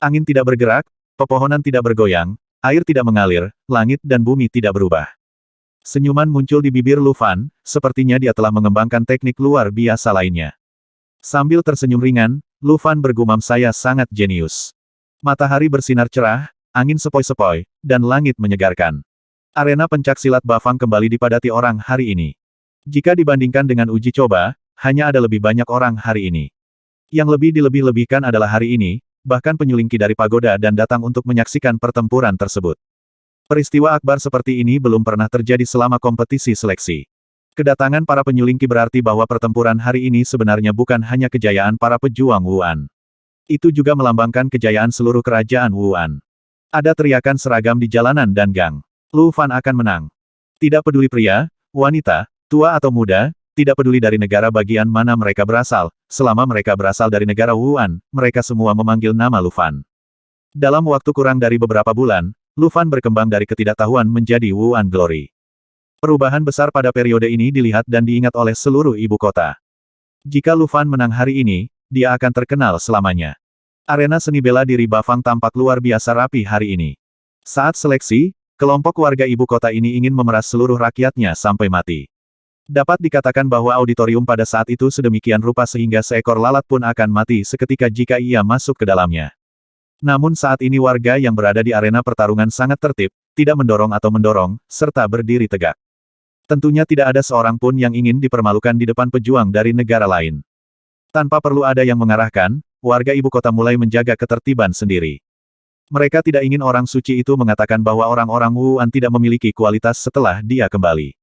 Angin tidak bergerak, pepohonan tidak bergoyang, air tidak mengalir, langit dan bumi tidak berubah. Senyuman muncul di bibir Lu Fan, sepertinya dia telah mengembangkan teknik luar biasa lainnya. Sambil tersenyum ringan, Lu Fan bergumam, "Saya sangat jenius." Matahari bersinar cerah, angin sepoi-sepoi, dan langit menyegarkan. Arena pencak silat Bafang kembali dipadati orang hari ini. Jika dibandingkan dengan uji coba, hanya ada lebih banyak orang hari ini. Yang lebih dilebih-lebihkan adalah hari ini, bahkan penyulingki dari pagoda dan datang untuk menyaksikan pertempuran tersebut. Peristiwa akbar seperti ini belum pernah terjadi selama kompetisi seleksi. Kedatangan para penyulingki berarti bahwa pertempuran hari ini sebenarnya bukan hanya kejayaan para pejuang Wuan. Itu juga melambangkan kejayaan seluruh kerajaan Wuan. Ada teriakan seragam di jalanan dan gang. Lu Fan akan menang. Tidak peduli pria, wanita, tua atau muda, tidak peduli dari negara bagian mana mereka berasal, selama mereka berasal dari negara Wuan, mereka semua memanggil nama Lu Fan. Dalam waktu kurang dari beberapa bulan, Lu Fan berkembang dari ketidaktahuan menjadi Wuan Glory. Perubahan besar pada periode ini dilihat dan diingat oleh seluruh ibu kota. Jika Lu Fan menang hari ini, dia akan terkenal selamanya. Arena seni bela diri Bafang tampak luar biasa rapi hari ini. Saat seleksi, kelompok warga ibu kota ini ingin memeras seluruh rakyatnya sampai mati. Dapat dikatakan bahwa auditorium pada saat itu sedemikian rupa sehingga seekor lalat pun akan mati seketika jika ia masuk ke dalamnya. Namun saat ini warga yang berada di arena pertarungan sangat tertib, tidak mendorong atau mendorong, serta berdiri tegak. Tentunya tidak ada seorang pun yang ingin dipermalukan di depan pejuang dari negara lain. Tanpa perlu ada yang mengarahkan, warga ibu kota mulai menjaga ketertiban sendiri. Mereka tidak ingin orang suci itu mengatakan bahwa orang-orang Wuan tidak memiliki kualitas setelah dia kembali.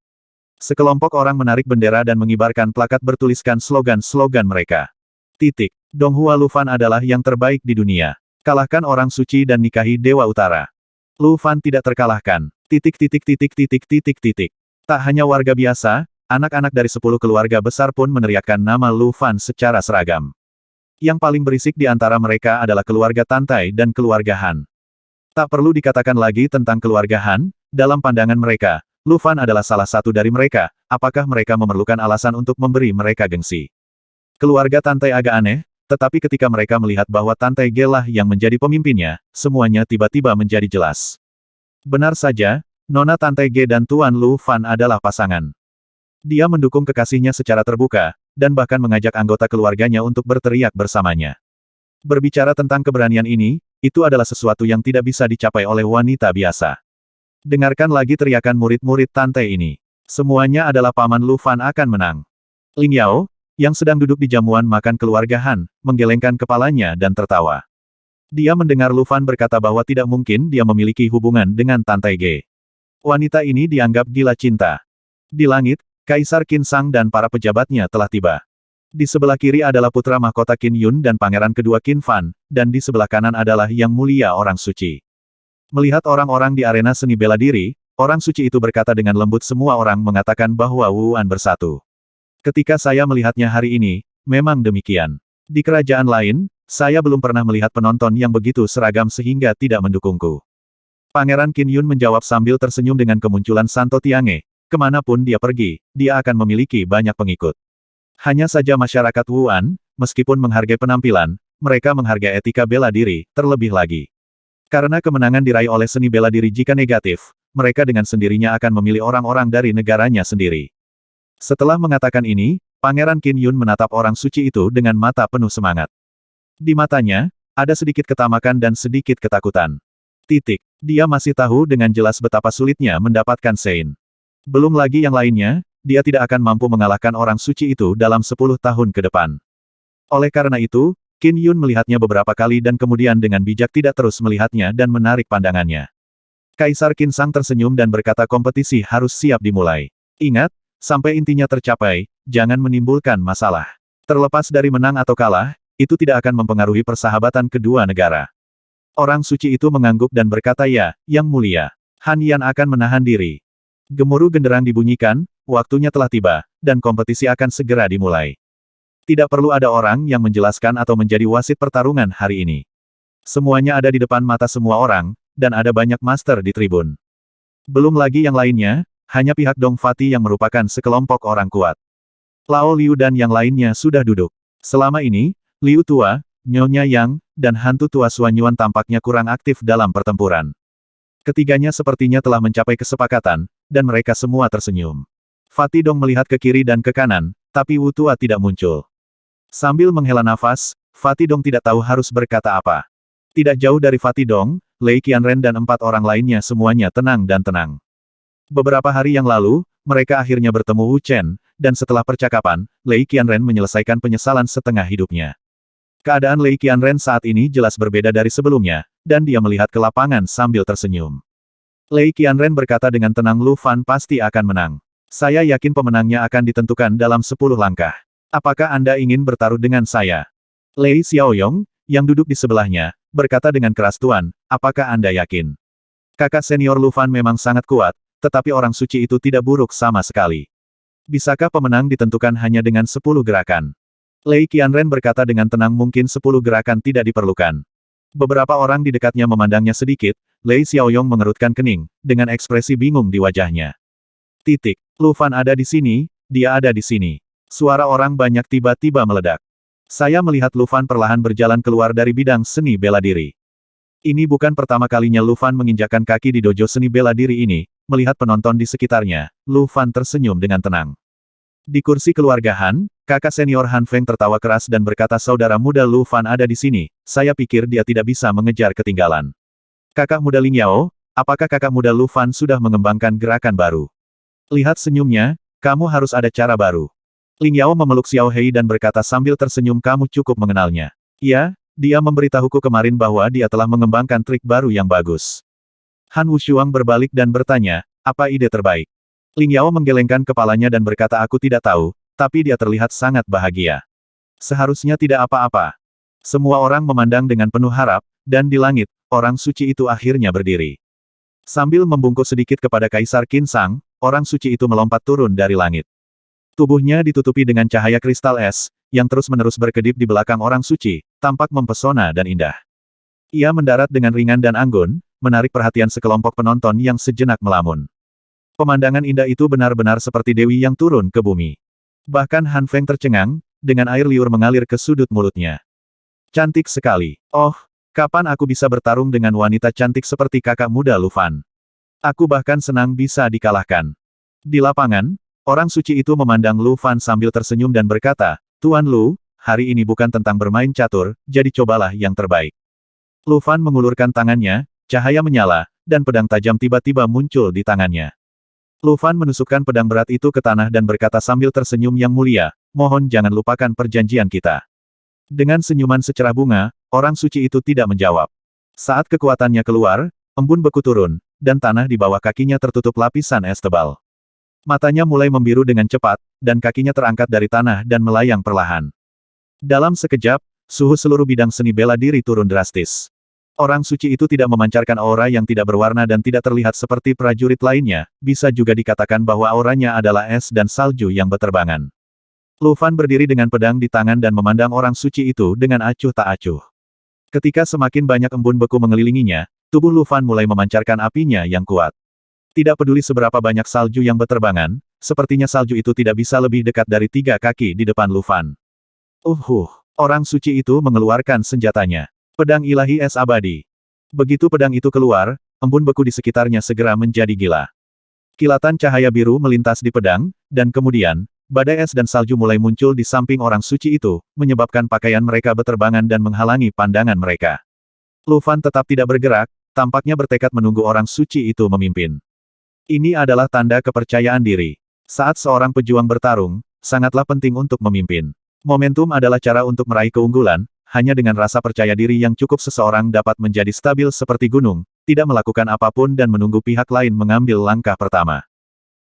Sekelompok orang menarik bendera dan mengibarkan plakat bertuliskan slogan-slogan mereka. Titik. Donghua Lu Fan adalah yang terbaik di dunia. Kalahkan orang suci dan nikahi Dewa Utara. Lu Fan tidak terkalahkan. Titik titik titik titik titik titik. Tak hanya warga biasa, anak-anak dari 10 keluarga besar pun meneriakkan nama Lu Fan secara seragam. Yang paling berisik di antara mereka adalah keluarga Tantai dan keluarga Han. Tak perlu dikatakan lagi tentang keluarga Han, dalam pandangan mereka, Lu Fan adalah salah satu dari mereka, apakah mereka memerlukan alasan untuk memberi mereka gengsi? Keluarga Tantai agak aneh, tetapi ketika mereka melihat bahwa Tantai Ge lah yang menjadi pemimpinnya, semuanya tiba-tiba menjadi jelas. Benar saja, Nona Tantai Ge dan Tuan Lu Fan adalah pasangan. Dia mendukung kekasihnya secara terbuka, dan bahkan mengajak anggota keluarganya untuk berteriak bersamanya. Berbicara tentang keberanian ini, itu adalah sesuatu yang tidak bisa dicapai oleh wanita biasa. Dengarkan lagi teriakan murid-murid Tantai ini. Semuanya adalah paman Lu Fan akan menang. Ling Yao, yang sedang duduk di jamuan makan keluarga Han, menggelengkan kepalanya dan tertawa. Dia mendengar Lu Fan berkata bahwa tidak mungkin dia memiliki hubungan dengan Tante Ge. Wanita ini dianggap gila cinta. Di langit, Kaisar Qin Sang dan para pejabatnya telah tiba. Di sebelah kiri adalah putra mahkota Qin Yun dan pangeran kedua Qin Fan, dan di sebelah kanan adalah Yang Mulia Orang Suci. Melihat orang-orang di arena seni bela diri, Orang Suci itu berkata dengan lembut, semua orang mengatakan bahwa Wuan bersatu. Ketika saya melihatnya hari ini, memang demikian. Di kerajaan lain, saya belum pernah melihat penonton yang begitu seragam sehingga tidak mendukungku. Pangeran Qin Yun menjawab sambil tersenyum dengan kemunculan Santo Tiange. Kemanapun dia pergi, dia akan memiliki banyak pengikut. Hanya saja masyarakat Wuan, meskipun menghargai penampilan, mereka menghargai etika bela diri, terlebih lagi. Karena kemenangan diraih oleh seni bela diri jika negatif, mereka dengan sendirinya akan memilih orang-orang dari negaranya sendiri. Setelah mengatakan ini, Pangeran Qin Yun menatap Orang Suci itu dengan mata penuh semangat. Di matanya, ada sedikit ketamakan dan sedikit ketakutan. Dia masih tahu dengan jelas betapa sulitnya mendapatkan Sein. Belum lagi yang lainnya, dia tidak akan mampu mengalahkan Orang Suci itu dalam 10 tahun ke depan. Oleh karena itu, Qin Yun melihatnya beberapa kali dan kemudian dengan bijak tidak terus melihatnya dan menarik pandangannya. Kaisar Qin Sang tersenyum dan berkata, kompetisi harus siap dimulai. Ingat, sampai intinya tercapai, jangan menimbulkan masalah. Terlepas dari menang atau kalah, itu tidak akan mempengaruhi persahabatan kedua negara. Orang Suci itu mengangguk dan berkata, ya, Yang Mulia. Han Yan akan menahan diri. Gemuruh genderang dibunyikan, waktunya telah tiba, dan kompetisi akan segera dimulai. Tidak perlu ada orang yang menjelaskan atau menjadi wasit pertarungan hari ini. Semuanya ada di depan mata semua orang, dan ada banyak master di tribun. Belum lagi yang lainnya, hanya pihak Dong Fati yang merupakan sekelompok orang kuat. Lao Liu dan yang lainnya sudah duduk. Selama ini, Liu Tua, Nyonya Yang, dan hantu tua Suanyuan tampaknya kurang aktif dalam pertempuran. Ketiganya sepertinya telah mencapai kesepakatan, dan mereka semua tersenyum. Fati Dong melihat ke kiri dan ke kanan, tapi Wu Tua tidak muncul. Sambil menghela nafas, Fati Dong tidak tahu harus berkata apa. Tidak jauh dari Fati Dong, Lei Qianren dan 4 orang lainnya semuanya tenang dan tenang. Beberapa hari yang lalu, mereka akhirnya bertemu Wu Chen, dan setelah percakapan, Lei Qianren menyelesaikan penyesalan setengah hidupnya. Keadaan Lei Qianren saat ini jelas berbeda dari sebelumnya, dan dia melihat ke lapangan sambil tersenyum. Lei Qianren berkata dengan tenang, Lu Fan pasti akan menang. Saya yakin pemenangnya akan ditentukan dalam 10 langkah. Apakah Anda ingin bertaruh dengan saya? Lei Xiaoyong, yang duduk di sebelahnya, berkata dengan keras, Tuan, apakah Anda yakin? Kakak senior Lu Fan memang sangat kuat, tetapi Orang Suci itu tidak buruk sama sekali. Bisakah pemenang ditentukan hanya dengan 10 gerakan? Lei Qianren berkata dengan tenang, mungkin 10 gerakan tidak diperlukan. Beberapa orang di dekatnya memandangnya sedikit, Lei Xiaoyong mengerutkan kening, dengan ekspresi bingung di wajahnya. Lu Fan ada di sini, dia ada di sini. Suara orang banyak tiba-tiba meledak. Saya melihat Lu Fan perlahan berjalan keluar dari bidang seni bela diri. Ini bukan pertama kalinya Lu Fan menginjakkan kaki di dojo seni bela diri ini, melihat penonton di sekitarnya, Lu Fan tersenyum dengan tenang. Di kursi keluarga Han, kakak senior Han Feng tertawa keras dan berkata, saudara muda Lu Fan ada di sini, saya pikir dia tidak bisa mengejar ketinggalan. Kakak muda Ling Yao, apakah kakak muda Lu Fan sudah mengembangkan gerakan baru? Lihat senyumnya, kamu harus ada cara baru. Ling Yao memeluk Xiao Hei dan berkata sambil tersenyum, kamu cukup mengenalnya. Ya, dia memberitahuku kemarin bahwa dia telah mengembangkan trik baru yang bagus. Han Wushuang berbalik dan bertanya, apa ide terbaik? Ling Yao menggelengkan kepalanya dan berkata, aku tidak tahu, tapi dia terlihat sangat bahagia. Seharusnya tidak apa-apa. Semua orang memandang dengan penuh harap, dan di langit, Orang Suci itu akhirnya berdiri. Sambil membungkuk sedikit kepada Kaisar Qin Sang, Orang Suci itu melompat turun dari langit. Tubuhnya ditutupi dengan cahaya kristal es, yang terus-menerus berkedip di belakang Orang Suci, tampak mempesona dan indah. Ia mendarat dengan ringan dan anggun, menarik perhatian sekelompok penonton yang sejenak melamun. Pemandangan indah itu benar-benar seperti dewi yang turun ke bumi. Bahkan Han Feng tercengang, dengan air liur mengalir ke sudut mulutnya. Cantik sekali. Oh, kapan aku bisa bertarung dengan wanita cantik seperti kakak muda Lu Fan? Aku bahkan senang bisa dikalahkan. Di lapangan, Orang Suci itu memandang Lu Fan sambil tersenyum dan berkata, Tuan Lu, hari ini bukan tentang bermain catur, jadi cobalah yang terbaik. Lu Fan mengulurkan tangannya, cahaya menyala, dan pedang tajam tiba-tiba muncul di tangannya. Lu Fan menusukkan pedang berat itu ke tanah dan berkata sambil tersenyum, yang mulia, mohon jangan lupakan perjanjian kita. Dengan senyuman secerah bunga, orang suci itu tidak menjawab. Saat kekuatannya keluar, embun beku turun, dan tanah di bawah kakinya tertutup lapisan es tebal. Matanya mulai membiru dengan cepat, dan kakinya terangkat dari tanah dan melayang perlahan. Dalam sekejap, suhu seluruh bidang seni bela diri turun drastis. Orang suci itu tidak memancarkan aura yang tidak berwarna dan tidak terlihat seperti prajurit lainnya, bisa juga dikatakan bahwa auranya adalah es dan salju yang beterbangan. Lu Fan berdiri dengan pedang di tangan dan memandang orang suci itu dengan acuh tak acuh. Ketika semakin banyak embun beku mengelilinginya, tubuh Lu Fan mulai memancarkan apinya yang kuat. Tidak peduli seberapa banyak salju yang beterbangan, sepertinya salju itu tidak bisa lebih dekat dari 3 kaki di depan Lu Fan. Orang suci itu mengeluarkan senjatanya. Pedang ilahi es abadi. Begitu pedang itu keluar, embun beku di sekitarnya segera menjadi gila. Kilatan cahaya biru melintas di pedang, dan kemudian, badai es dan salju mulai muncul di samping orang suci itu, menyebabkan pakaian mereka beterbangan dan menghalangi pandangan mereka. Lu Fan tetap tidak bergerak, tampaknya bertekad menunggu orang suci itu memimpin. Ini adalah tanda kepercayaan diri. Saat seorang pejuang bertarung, sangatlah penting untuk memimpin. Momentum adalah cara untuk meraih keunggulan. Hanya dengan rasa percaya diri yang cukup seseorang dapat menjadi stabil seperti gunung, tidak melakukan apapun dan menunggu pihak lain mengambil langkah pertama.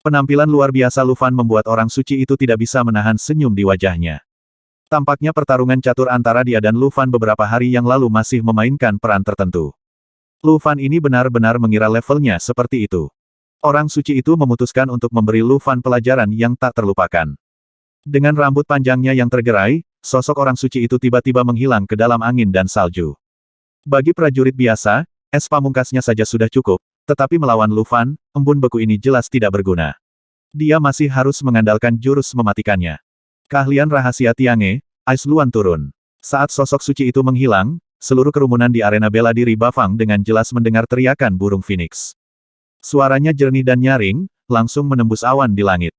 Penampilan luar biasa Lu Fan membuat orang suci itu tidak bisa menahan senyum di wajahnya. Tampaknya pertarungan catur antara dia dan Lu Fan beberapa hari yang lalu masih memainkan peran tertentu. Lu Fan ini benar-benar mengira levelnya seperti itu. Orang suci itu memutuskan untuk memberi Lu Fan pelajaran yang tak terlupakan. Dengan rambut panjangnya yang tergerai, sosok orang suci itu tiba-tiba menghilang ke dalam angin dan salju. Bagi prajurit biasa, es pamungkasnya saja sudah cukup, tetapi melawan Lu Fan, embun beku ini jelas tidak berguna. Dia masih harus mengandalkan jurus mematikannya. Keahlian rahasia Tiange, Ais Luan turun. Saat sosok suci itu menghilang, seluruh kerumunan di arena bela diri Bafang dengan jelas mendengar teriakan burung phoenix. Suaranya jernih dan nyaring, langsung menembus awan di langit.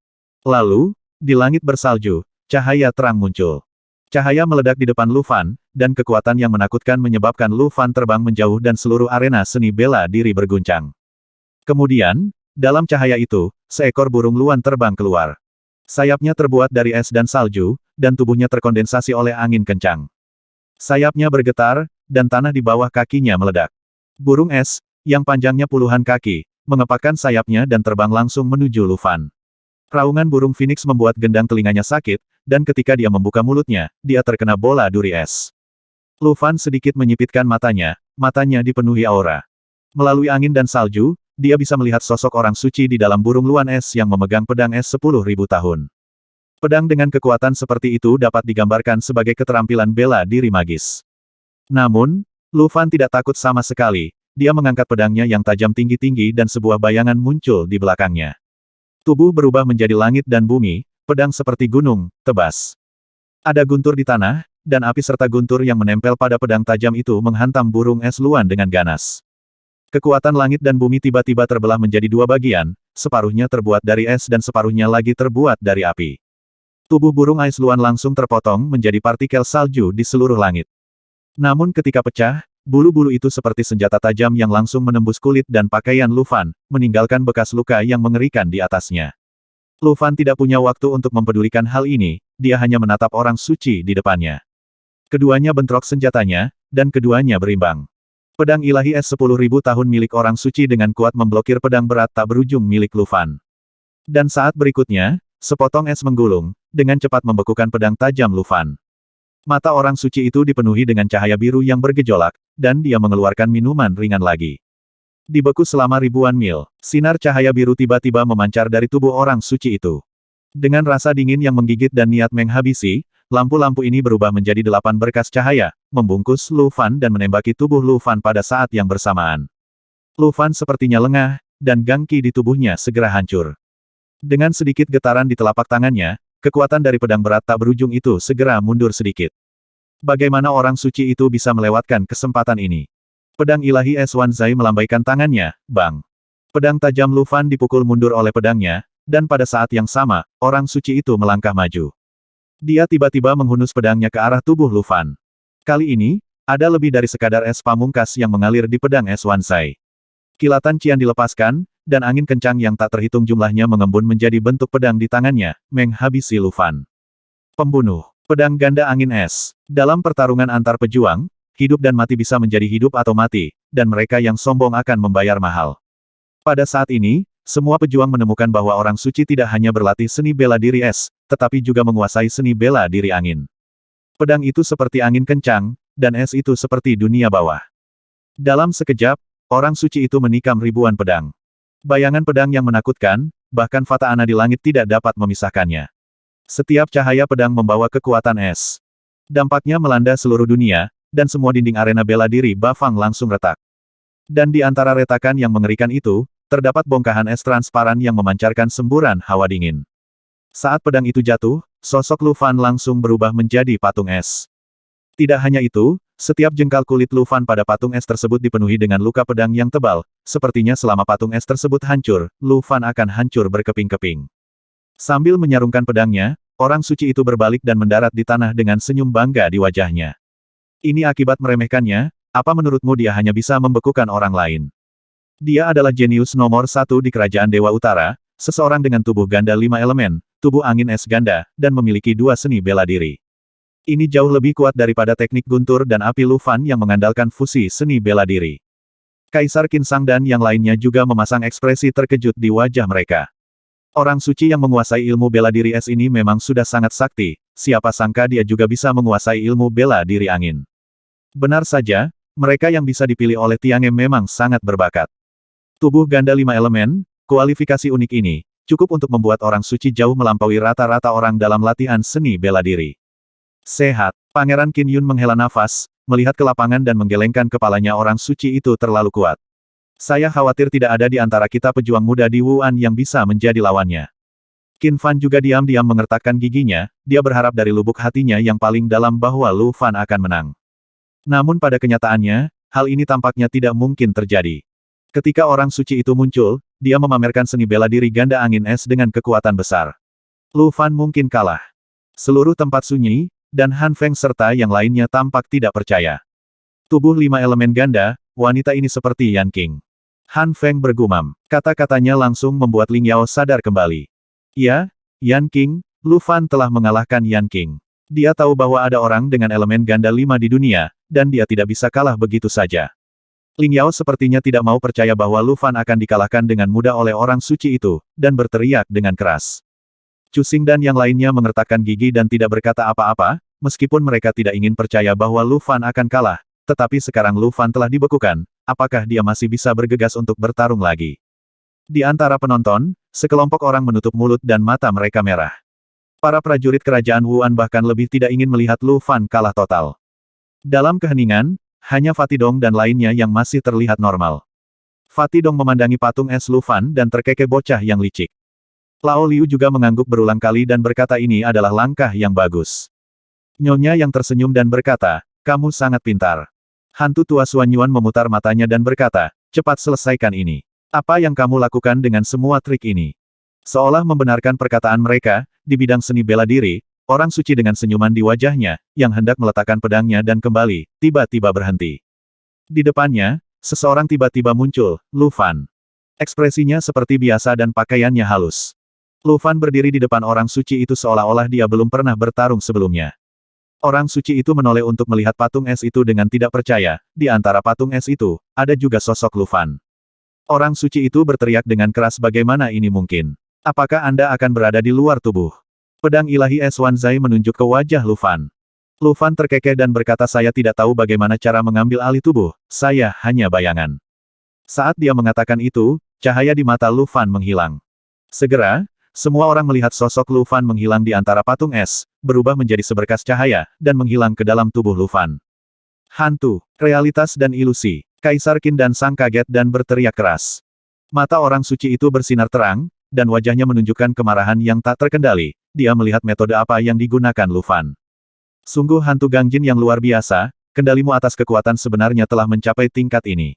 Lalu, di langit bersalju, cahaya terang muncul. Cahaya meledak di depan Lu Fan, dan kekuatan yang menakutkan menyebabkan Lu Fan terbang menjauh dan seluruh arena seni bela diri berguncang. Kemudian, dalam cahaya itu, seekor burung luan terbang keluar. Sayapnya terbuat dari es dan salju, dan tubuhnya terkondensasi oleh angin kencang. Sayapnya bergetar, dan tanah di bawah kakinya meledak. Burung es, yang panjangnya puluhan kaki, mengepakkan sayapnya dan terbang langsung menuju Lu Fan. Raungan burung phoenix membuat gendang telinganya sakit, dan ketika dia membuka mulutnya, dia terkena bola duri es. Lu Fan sedikit menyipitkan matanya dipenuhi aura. Melalui angin dan salju, dia bisa melihat sosok orang suci di dalam burung luan es yang memegang pedang es 10.000 tahun. Pedang dengan kekuatan seperti itu dapat digambarkan sebagai keterampilan bela diri magis. Namun, Lu Fan tidak takut sama sekali, dia mengangkat pedangnya yang tajam tinggi-tinggi dan sebuah bayangan muncul di belakangnya. Tubuh berubah menjadi langit dan bumi, pedang seperti gunung, tebas. Ada guntur di tanah, dan api serta guntur yang menempel pada pedang tajam itu menghantam burung es luan dengan ganas. Kekuatan langit dan bumi tiba-tiba terbelah menjadi 2 bagian, separuhnya terbuat dari es dan separuhnya lagi terbuat dari api. Tubuh burung es luan langsung terpotong menjadi partikel salju di seluruh langit. Namun ketika pecah, bulu-bulu itu seperti senjata tajam yang langsung menembus kulit dan pakaian Lu Fan, meninggalkan bekas luka yang mengerikan di atasnya. Lu Fan tidak punya waktu untuk mempedulikan hal ini, dia hanya menatap orang suci di depannya. Keduanya bentrok senjatanya, dan keduanya berimbang. Pedang ilahi es 10.000 tahun milik orang suci dengan kuat memblokir pedang berat tak berujung milik Lu Fan. Dan saat berikutnya, sepotong es menggulung, dengan cepat membekukan pedang tajam Lu Fan. Mata orang suci itu dipenuhi dengan cahaya biru yang bergejolak, dan dia mengeluarkan minuman ringan lagi. Dibeku selama ribuan mil, sinar cahaya biru tiba-tiba memancar dari tubuh orang suci itu. Dengan rasa dingin yang menggigit dan niat menghabisi, lampu-lampu ini berubah menjadi 8 berkas cahaya, membungkus Lu Fan dan menembaki tubuh Lu Fan pada saat yang bersamaan. Lu Fan sepertinya lengah, dan gangki di tubuhnya segera hancur. Dengan sedikit getaran di telapak tangannya, kekuatan dari pedang berat tak berujung itu segera mundur sedikit. Bagaimana orang suci itu bisa melewatkan kesempatan ini? Pedang ilahi es Wanzai melambaikan tangannya, bang. Pedang tajam Lu Fan dipukul mundur oleh pedangnya, dan pada saat yang sama, orang suci itu melangkah maju. Dia tiba-tiba menghunus pedangnya ke arah tubuh Lu Fan. Kali ini, ada lebih dari sekadar es pamungkas yang mengalir di pedang es Wanzai. Kilatan cian dilepaskan, dan angin kencang yang tak terhitung jumlahnya mengembun menjadi bentuk pedang di tangannya, menghabisi Lu Fan. Pembunuh. Pedang ganda angin es. Dalam pertarungan antar pejuang, hidup dan mati bisa menjadi hidup atau mati, dan mereka yang sombong akan membayar mahal. Pada saat ini, semua pejuang menemukan bahwa orang suci tidak hanya berlatih seni bela diri es, tetapi juga menguasai seni bela diri angin. Pedang itu seperti angin kencang, dan es itu seperti dunia bawah. Dalam sekejap, orang suci itu menikam ribuan pedang. Bayangan pedang yang menakutkan, bahkan Fata Ana di langit tidak dapat memisahkannya. Setiap cahaya pedang membawa kekuatan es. Dampaknya melanda seluruh dunia, dan semua dinding arena bela diri Bafang langsung retak. Dan di antara retakan yang mengerikan itu, terdapat bongkahan es transparan yang memancarkan semburan hawa dingin. Saat pedang itu jatuh, sosok Lu Fan langsung berubah menjadi patung es. Tidak hanya itu, setiap jengkal kulit Lu Fan pada patung es tersebut dipenuhi dengan luka pedang yang tebal, sepertinya selama patung es tersebut hancur, Lu Fan akan hancur berkeping-keping. Sambil menyarungkan pedangnya, orang suci itu berbalik dan mendarat di tanah dengan senyum bangga di wajahnya. Ini akibat meremehkannya, apa menurutmu dia hanya bisa membekukan orang lain? Dia adalah jenius nomor 1 di Kerajaan Dewa Utara, seseorang dengan tubuh ganda 5 elemen, tubuh angin es ganda, dan memiliki 2 seni bela diri. Ini jauh lebih kuat daripada teknik guntur dan api Lu Fan yang mengandalkan fusi seni bela diri. Kaisar Qin Sang dan yang lainnya juga memasang ekspresi terkejut di wajah mereka. Orang suci yang menguasai ilmu bela diri es ini memang sudah sangat sakti, siapa sangka dia juga bisa menguasai ilmu bela diri angin. Benar saja, mereka yang bisa dipilih oleh Tiange memang sangat berbakat. Tubuh ganda 5 elemen, kualifikasi unik ini, cukup untuk membuat orang suci jauh melampaui rata-rata orang dalam latihan seni bela diri. Sehat, Pangeran Qin Yun menghela nafas, melihat ke lapangan dan menggelengkan kepalanya orang suci itu terlalu kuat. Saya khawatir tidak ada di antara kita pejuang muda di Wuan yang bisa menjadi lawannya. Qin Fan juga diam-diam mengertakkan giginya, dia berharap dari lubuk hatinya yang paling dalam bahwa Lu Fan akan menang. Namun pada kenyataannya, hal ini tampaknya tidak mungkin terjadi. Ketika orang suci itu muncul, dia memamerkan seni bela diri ganda angin es dengan kekuatan besar. Lu Fan mungkin kalah. Seluruh tempat sunyi, dan Han Feng serta yang lainnya tampak tidak percaya. Tubuh 5 elemen ganda, wanita ini seperti Yan Qing. Han Feng bergumam. Kata-katanya langsung membuat Ling Yao sadar kembali. Ya, Yan Qing, Lu Fan telah mengalahkan Yan Qing. Dia tahu bahwa ada orang dengan elemen ganda 5 di dunia, dan dia tidak bisa kalah begitu saja. Ling Yao sepertinya tidak mau percaya bahwa Lu Fan akan dikalahkan dengan mudah oleh orang suci itu, dan berteriak dengan keras. Chu Xing dan yang lainnya mengertakkan gigi dan tidak berkata apa-apa, meskipun mereka tidak ingin percaya bahwa Lu Fan akan kalah, tetapi sekarang Lu Fan telah dibekukan, apakah dia masih bisa bergegas untuk bertarung lagi? Di antara penonton, sekelompok orang menutup mulut dan mata mereka merah. Para prajurit kerajaan Wuan bahkan lebih tidak ingin melihat Lu Fan kalah total. Dalam keheningan, hanya Fatidong dan lainnya yang masih terlihat normal. Fatidong memandangi patung es Lu Fan dan terkekeh bocah yang licik. Lao Liu juga mengangguk berulang kali dan berkata ini adalah langkah yang bagus. Nyonya yang tersenyum dan berkata, kamu sangat pintar. Hantu tua Xuan Yuan memutar matanya dan berkata, cepat selesaikan ini. Apa yang kamu lakukan dengan semua trik ini? Seolah membenarkan perkataan mereka, di bidang seni bela diri, orang suci dengan senyuman di wajahnya, yang hendak meletakkan pedangnya dan kembali, tiba-tiba berhenti. Di depannya, seseorang tiba-tiba muncul, Lu Fan. Ekspresinya seperti biasa dan pakaiannya halus. Lu Fan berdiri di depan orang suci itu seolah-olah dia belum pernah bertarung sebelumnya. Orang suci itu menoleh untuk melihat patung es itu dengan tidak percaya, di antara patung es itu, ada juga sosok Lu Fan. Orang suci itu berteriak dengan keras bagaimana ini mungkin? Apakah Anda akan berada di luar tubuh? Pedang ilahi es Wan Zai menunjuk ke wajah Lu Fan. Lu Fan terkekeh dan berkata saya tidak tahu bagaimana cara mengambil alih tubuh, saya hanya bayangan. Saat dia mengatakan itu, cahaya di mata Lu Fan menghilang. Segera, semua orang melihat sosok Lu Fan menghilang di antara patung es, berubah menjadi seberkas cahaya, dan menghilang ke dalam tubuh Lu Fan. Hantu, realitas dan ilusi. Kaisar Qin dan Sang kaget dan berteriak keras. Mata orang suci itu bersinar terang, dan wajahnya menunjukkan kemarahan yang tak terkendali. Dia melihat metode apa yang digunakan Lu Fan. Sungguh hantu Gangjin yang luar biasa, kendalimu atas kekuatan sebenarnya telah mencapai tingkat ini.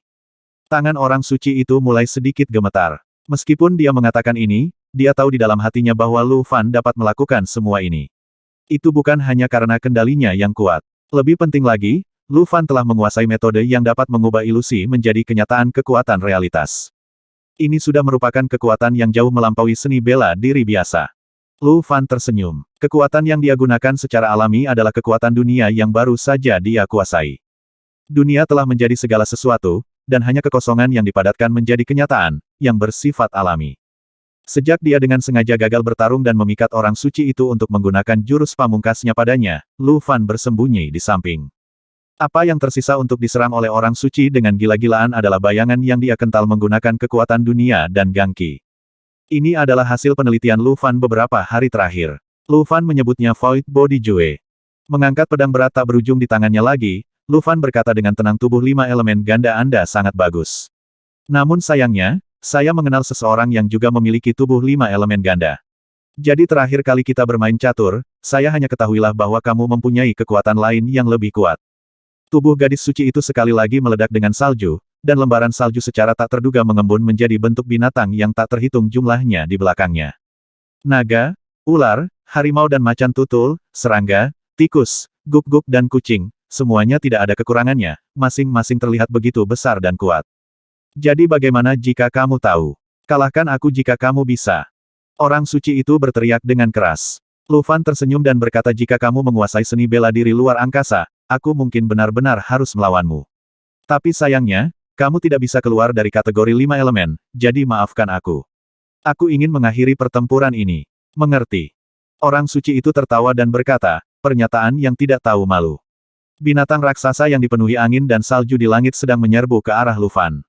Tangan orang suci itu mulai sedikit gemetar. Meskipun dia mengatakan ini, dia tahu di dalam hatinya bahwa Lu Fan dapat melakukan semua ini. Itu bukan hanya karena kendalinya yang kuat. Lebih penting lagi, Lu Fan telah menguasai metode yang dapat mengubah ilusi menjadi kenyataan kekuatan realitas. Ini sudah merupakan kekuatan yang jauh melampaui seni bela diri biasa. Lu Fan tersenyum. Kekuatan yang dia gunakan secara alami adalah kekuatan dunia yang baru saja dia kuasai. Dunia telah menjadi segala sesuatu, dan hanya kekosongan yang dipadatkan menjadi kenyataan, yang bersifat alami. Sejak dia dengan sengaja gagal bertarung dan memikat orang suci itu untuk menggunakan jurus pamungkasnya padanya, Lu Fan bersembunyi di samping. Apa yang tersisa untuk diserang oleh orang suci dengan gila-gilaan adalah bayangan yang dia kental menggunakan kekuatan dunia dan gangki. Ini adalah hasil penelitian Lu Fan beberapa hari terakhir. Lu Fan menyebutnya Void Body Jue. Mengangkat pedang berat tak berujung di tangannya lagi, Lu Fan berkata dengan tenang, tubuh 5 elemen ganda Anda sangat bagus. Namun sayangnya, saya mengenal seseorang yang juga memiliki tubuh 5 elemen ganda. Jadi terakhir kali kita bermain catur, saya hanya ketahuilah bahwa kamu mempunyai kekuatan lain yang lebih kuat. Tubuh gadis suci itu sekali lagi meledak dengan salju, dan lembaran salju secara tak terduga mengembun menjadi bentuk binatang yang tak terhitung jumlahnya di belakangnya. Naga, ular, harimau dan macan tutul, serangga, tikus, guk-guk dan kucing, semuanya tidak ada kekurangannya, masing-masing terlihat begitu besar dan kuat. Jadi bagaimana jika kamu tahu? Kalahkan aku jika kamu bisa. Orang suci itu berteriak dengan keras. Lu Fan tersenyum dan berkata, jika kamu menguasai seni bela diri luar angkasa, aku mungkin benar-benar harus melawanmu. Tapi sayangnya, kamu tidak bisa keluar dari kategori 5 elemen, jadi maafkan aku. Aku ingin mengakhiri pertempuran ini. Mengerti? Orang suci itu tertawa dan berkata, pernyataan yang tidak tahu malu. Binatang raksasa yang dipenuhi angin dan salju di langit sedang menyerbu ke arah Lu Fan.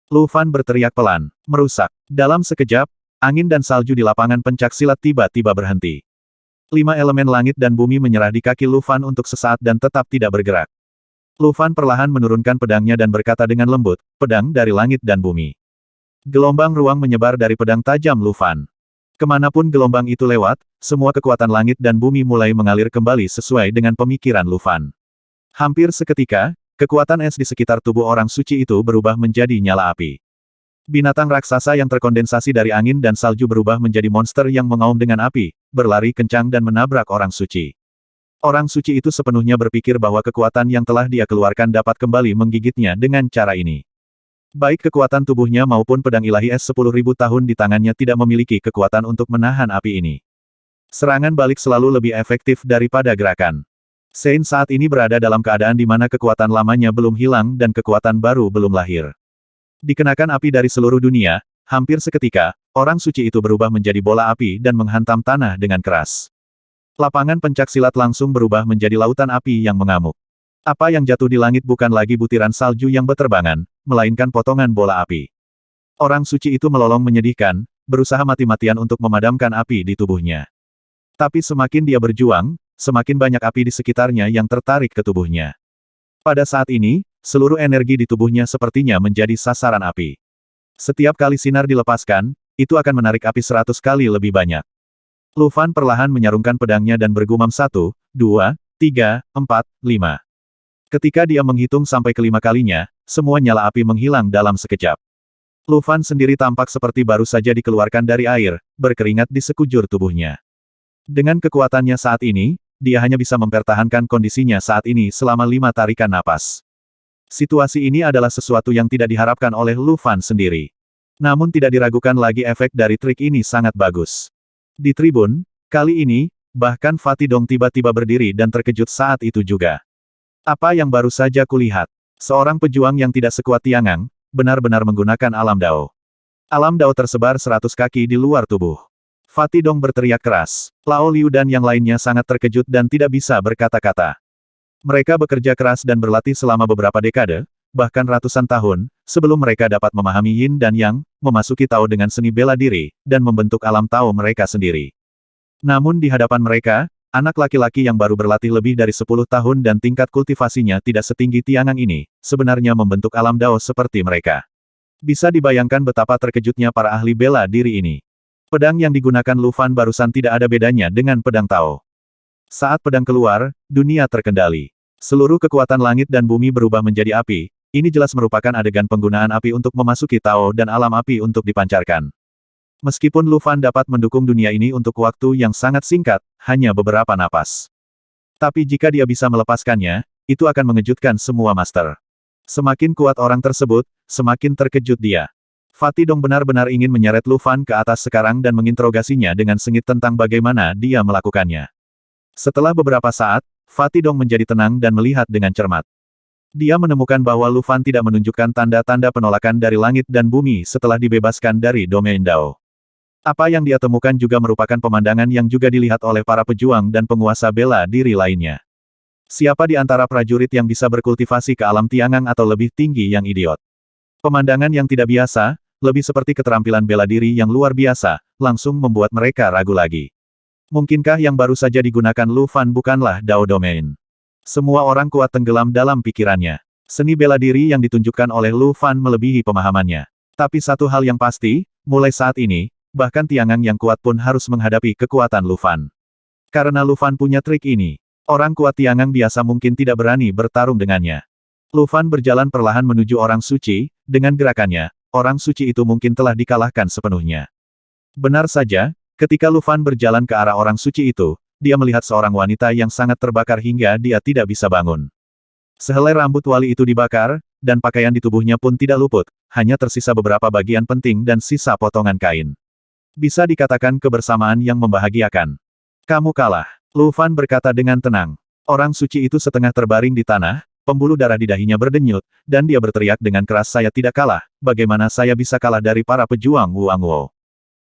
Lu Fan berteriak pelan, merusak. Dalam sekejap, angin dan salju di lapangan pencak silat tiba-tiba berhenti. 5 elemen langit dan bumi menyerah di kaki Lu Fan untuk sesaat dan tetap tidak bergerak. Lu Fan perlahan menurunkan pedangnya dan berkata dengan lembut, pedang dari langit dan bumi. Gelombang ruang menyebar dari pedang tajam Lu Fan. Kemanapun gelombang itu lewat, semua kekuatan langit dan bumi mulai mengalir kembali sesuai dengan pemikiran Lu Fan. Hampir seketika, kekuatan es di sekitar tubuh orang suci itu berubah menjadi nyala api. Binatang raksasa yang terkondensasi dari angin dan salju berubah menjadi monster yang mengaum dengan api, berlari kencang dan menabrak orang suci. Orang suci itu sepenuhnya berpikir bahwa kekuatan yang telah dia keluarkan dapat kembali menggigitnya dengan cara ini. Baik kekuatan tubuhnya maupun pedang ilahi es 10.000 tahun di tangannya tidak memiliki kekuatan untuk menahan api ini. Serangan balik selalu lebih efektif daripada gerakan. Sein saat ini berada dalam keadaan di mana kekuatan lamanya belum hilang dan kekuatan baru belum lahir. Dikenakan api dari seluruh dunia, hampir seketika, orang suci itu berubah menjadi bola api dan menghantam tanah dengan keras. Lapangan pencak silat langsung berubah menjadi lautan api yang mengamuk. Apa yang jatuh di langit bukan lagi butiran salju yang berterbangan, melainkan potongan bola api. Orang suci itu melolong menyedihkan, berusaha mati-matian untuk memadamkan api di tubuhnya. Tapi semakin dia berjuang, semakin banyak api di sekitarnya yang tertarik ke tubuhnya. Pada saat ini, seluruh energi di tubuhnya sepertinya menjadi sasaran api. Setiap kali sinar dilepaskan, itu akan menarik api 100 kali lebih banyak. Lu Fan perlahan menyarungkan pedangnya dan bergumam 1, 2, 3, 4, 5. Ketika dia menghitung sampai kelima kalinya, semua nyala api menghilang dalam sekejap. Lu Fan sendiri tampak seperti baru saja dikeluarkan dari air, berkeringat di sekujur tubuhnya. Dengan kekuatannya saat ini, dia hanya bisa mempertahankan kondisinya saat ini selama 5 tarikan napas. Situasi ini adalah sesuatu yang tidak diharapkan oleh Lu Fan sendiri. Namun tidak diragukan lagi efek dari trik ini sangat bagus. Di tribun, kali ini, bahkan Fatih Dong tiba-tiba berdiri dan terkejut saat itu juga. Apa yang baru saja kulihat? Seorang pejuang yang tidak sekuat Tiangang, benar-benar menggunakan alam Dao. Alam Dao tersebar 100 kaki di luar tubuh. Fatih Dong berteriak keras. Lao Liu dan yang lainnya sangat terkejut dan tidak bisa berkata-kata. Mereka bekerja keras dan berlatih selama beberapa dekade, bahkan ratusan tahun, sebelum mereka dapat memahami Yin dan Yang, memasuki Tao dengan seni bela diri, dan membentuk alam Tao mereka sendiri. Namun di hadapan mereka, anak laki-laki yang baru berlatih lebih dari 10 tahun dan tingkat kultivasinya tidak setinggi Tiangang ini, sebenarnya membentuk alam Dao seperti mereka. Bisa dibayangkan betapa terkejutnya para ahli bela diri ini. Pedang yang digunakan Lu Fan barusan tidak ada bedanya dengan pedang Tao. Saat pedang keluar, dunia terkendali. Seluruh kekuatan langit dan bumi berubah menjadi api, ini jelas merupakan adegan penggunaan api untuk memasuki Tao dan alam api untuk dipancarkan. Meskipun Lu Fan dapat mendukung dunia ini untuk waktu yang sangat singkat, hanya beberapa napas. Tapi jika dia bisa melepaskannya, itu akan mengejutkan semua master. Semakin kuat orang tersebut, semakin terkejut dia. Fatih Dong benar-benar ingin menyeret Lu Fan ke atas sekarang dan menginterogasinya dengan sengit tentang bagaimana dia melakukannya. Setelah beberapa saat, Fatih Dong menjadi tenang dan melihat dengan cermat. Dia menemukan bahwa Lu Fan tidak menunjukkan tanda-tanda penolakan dari langit dan bumi setelah dibebaskan dari domain Dao. Apa yang dia temukan juga merupakan pemandangan yang juga dilihat oleh para pejuang dan penguasa bela diri lainnya. Siapa di antara prajurit yang bisa berkultivasi ke alam tiangang atau lebih tinggi yang idiot? Pemandangan yang tidak biasa, lebih seperti keterampilan bela diri yang luar biasa, langsung membuat mereka ragu lagi. Mungkinkah yang baru saja digunakan Lu Fan bukanlah Dao Domain? Semua orang kuat tenggelam dalam pikirannya. Seni bela diri yang ditunjukkan oleh Lu Fan melebihi pemahamannya. Tapi satu hal yang pasti, mulai saat ini, bahkan Tiangang yang kuat pun harus menghadapi kekuatan Lu Fan. Karena Lu Fan punya trik ini, orang kuat Tiangang biasa mungkin tidak berani bertarung dengannya. Lu Fan berjalan perlahan menuju orang suci, dengan gerakannya, orang suci itu mungkin telah dikalahkan sepenuhnya. Benar saja, ketika Lu Fan berjalan ke arah orang suci itu, dia melihat seorang wanita yang sangat terbakar hingga dia tidak bisa bangun. Sehelai rambut wali itu dibakar, dan pakaian di tubuhnya pun tidak luput, hanya tersisa beberapa bagian penting dan sisa potongan kain. Bisa dikatakan kebersamaan yang membahagiakan. Kamu kalah, Lu Fan berkata dengan tenang. Orang suci itu setengah terbaring di tanah, pembuluh darah di dahinya berdenyut, dan dia berteriak dengan keras, saya tidak kalah, bagaimana saya bisa kalah dari para pejuang Wuangwo?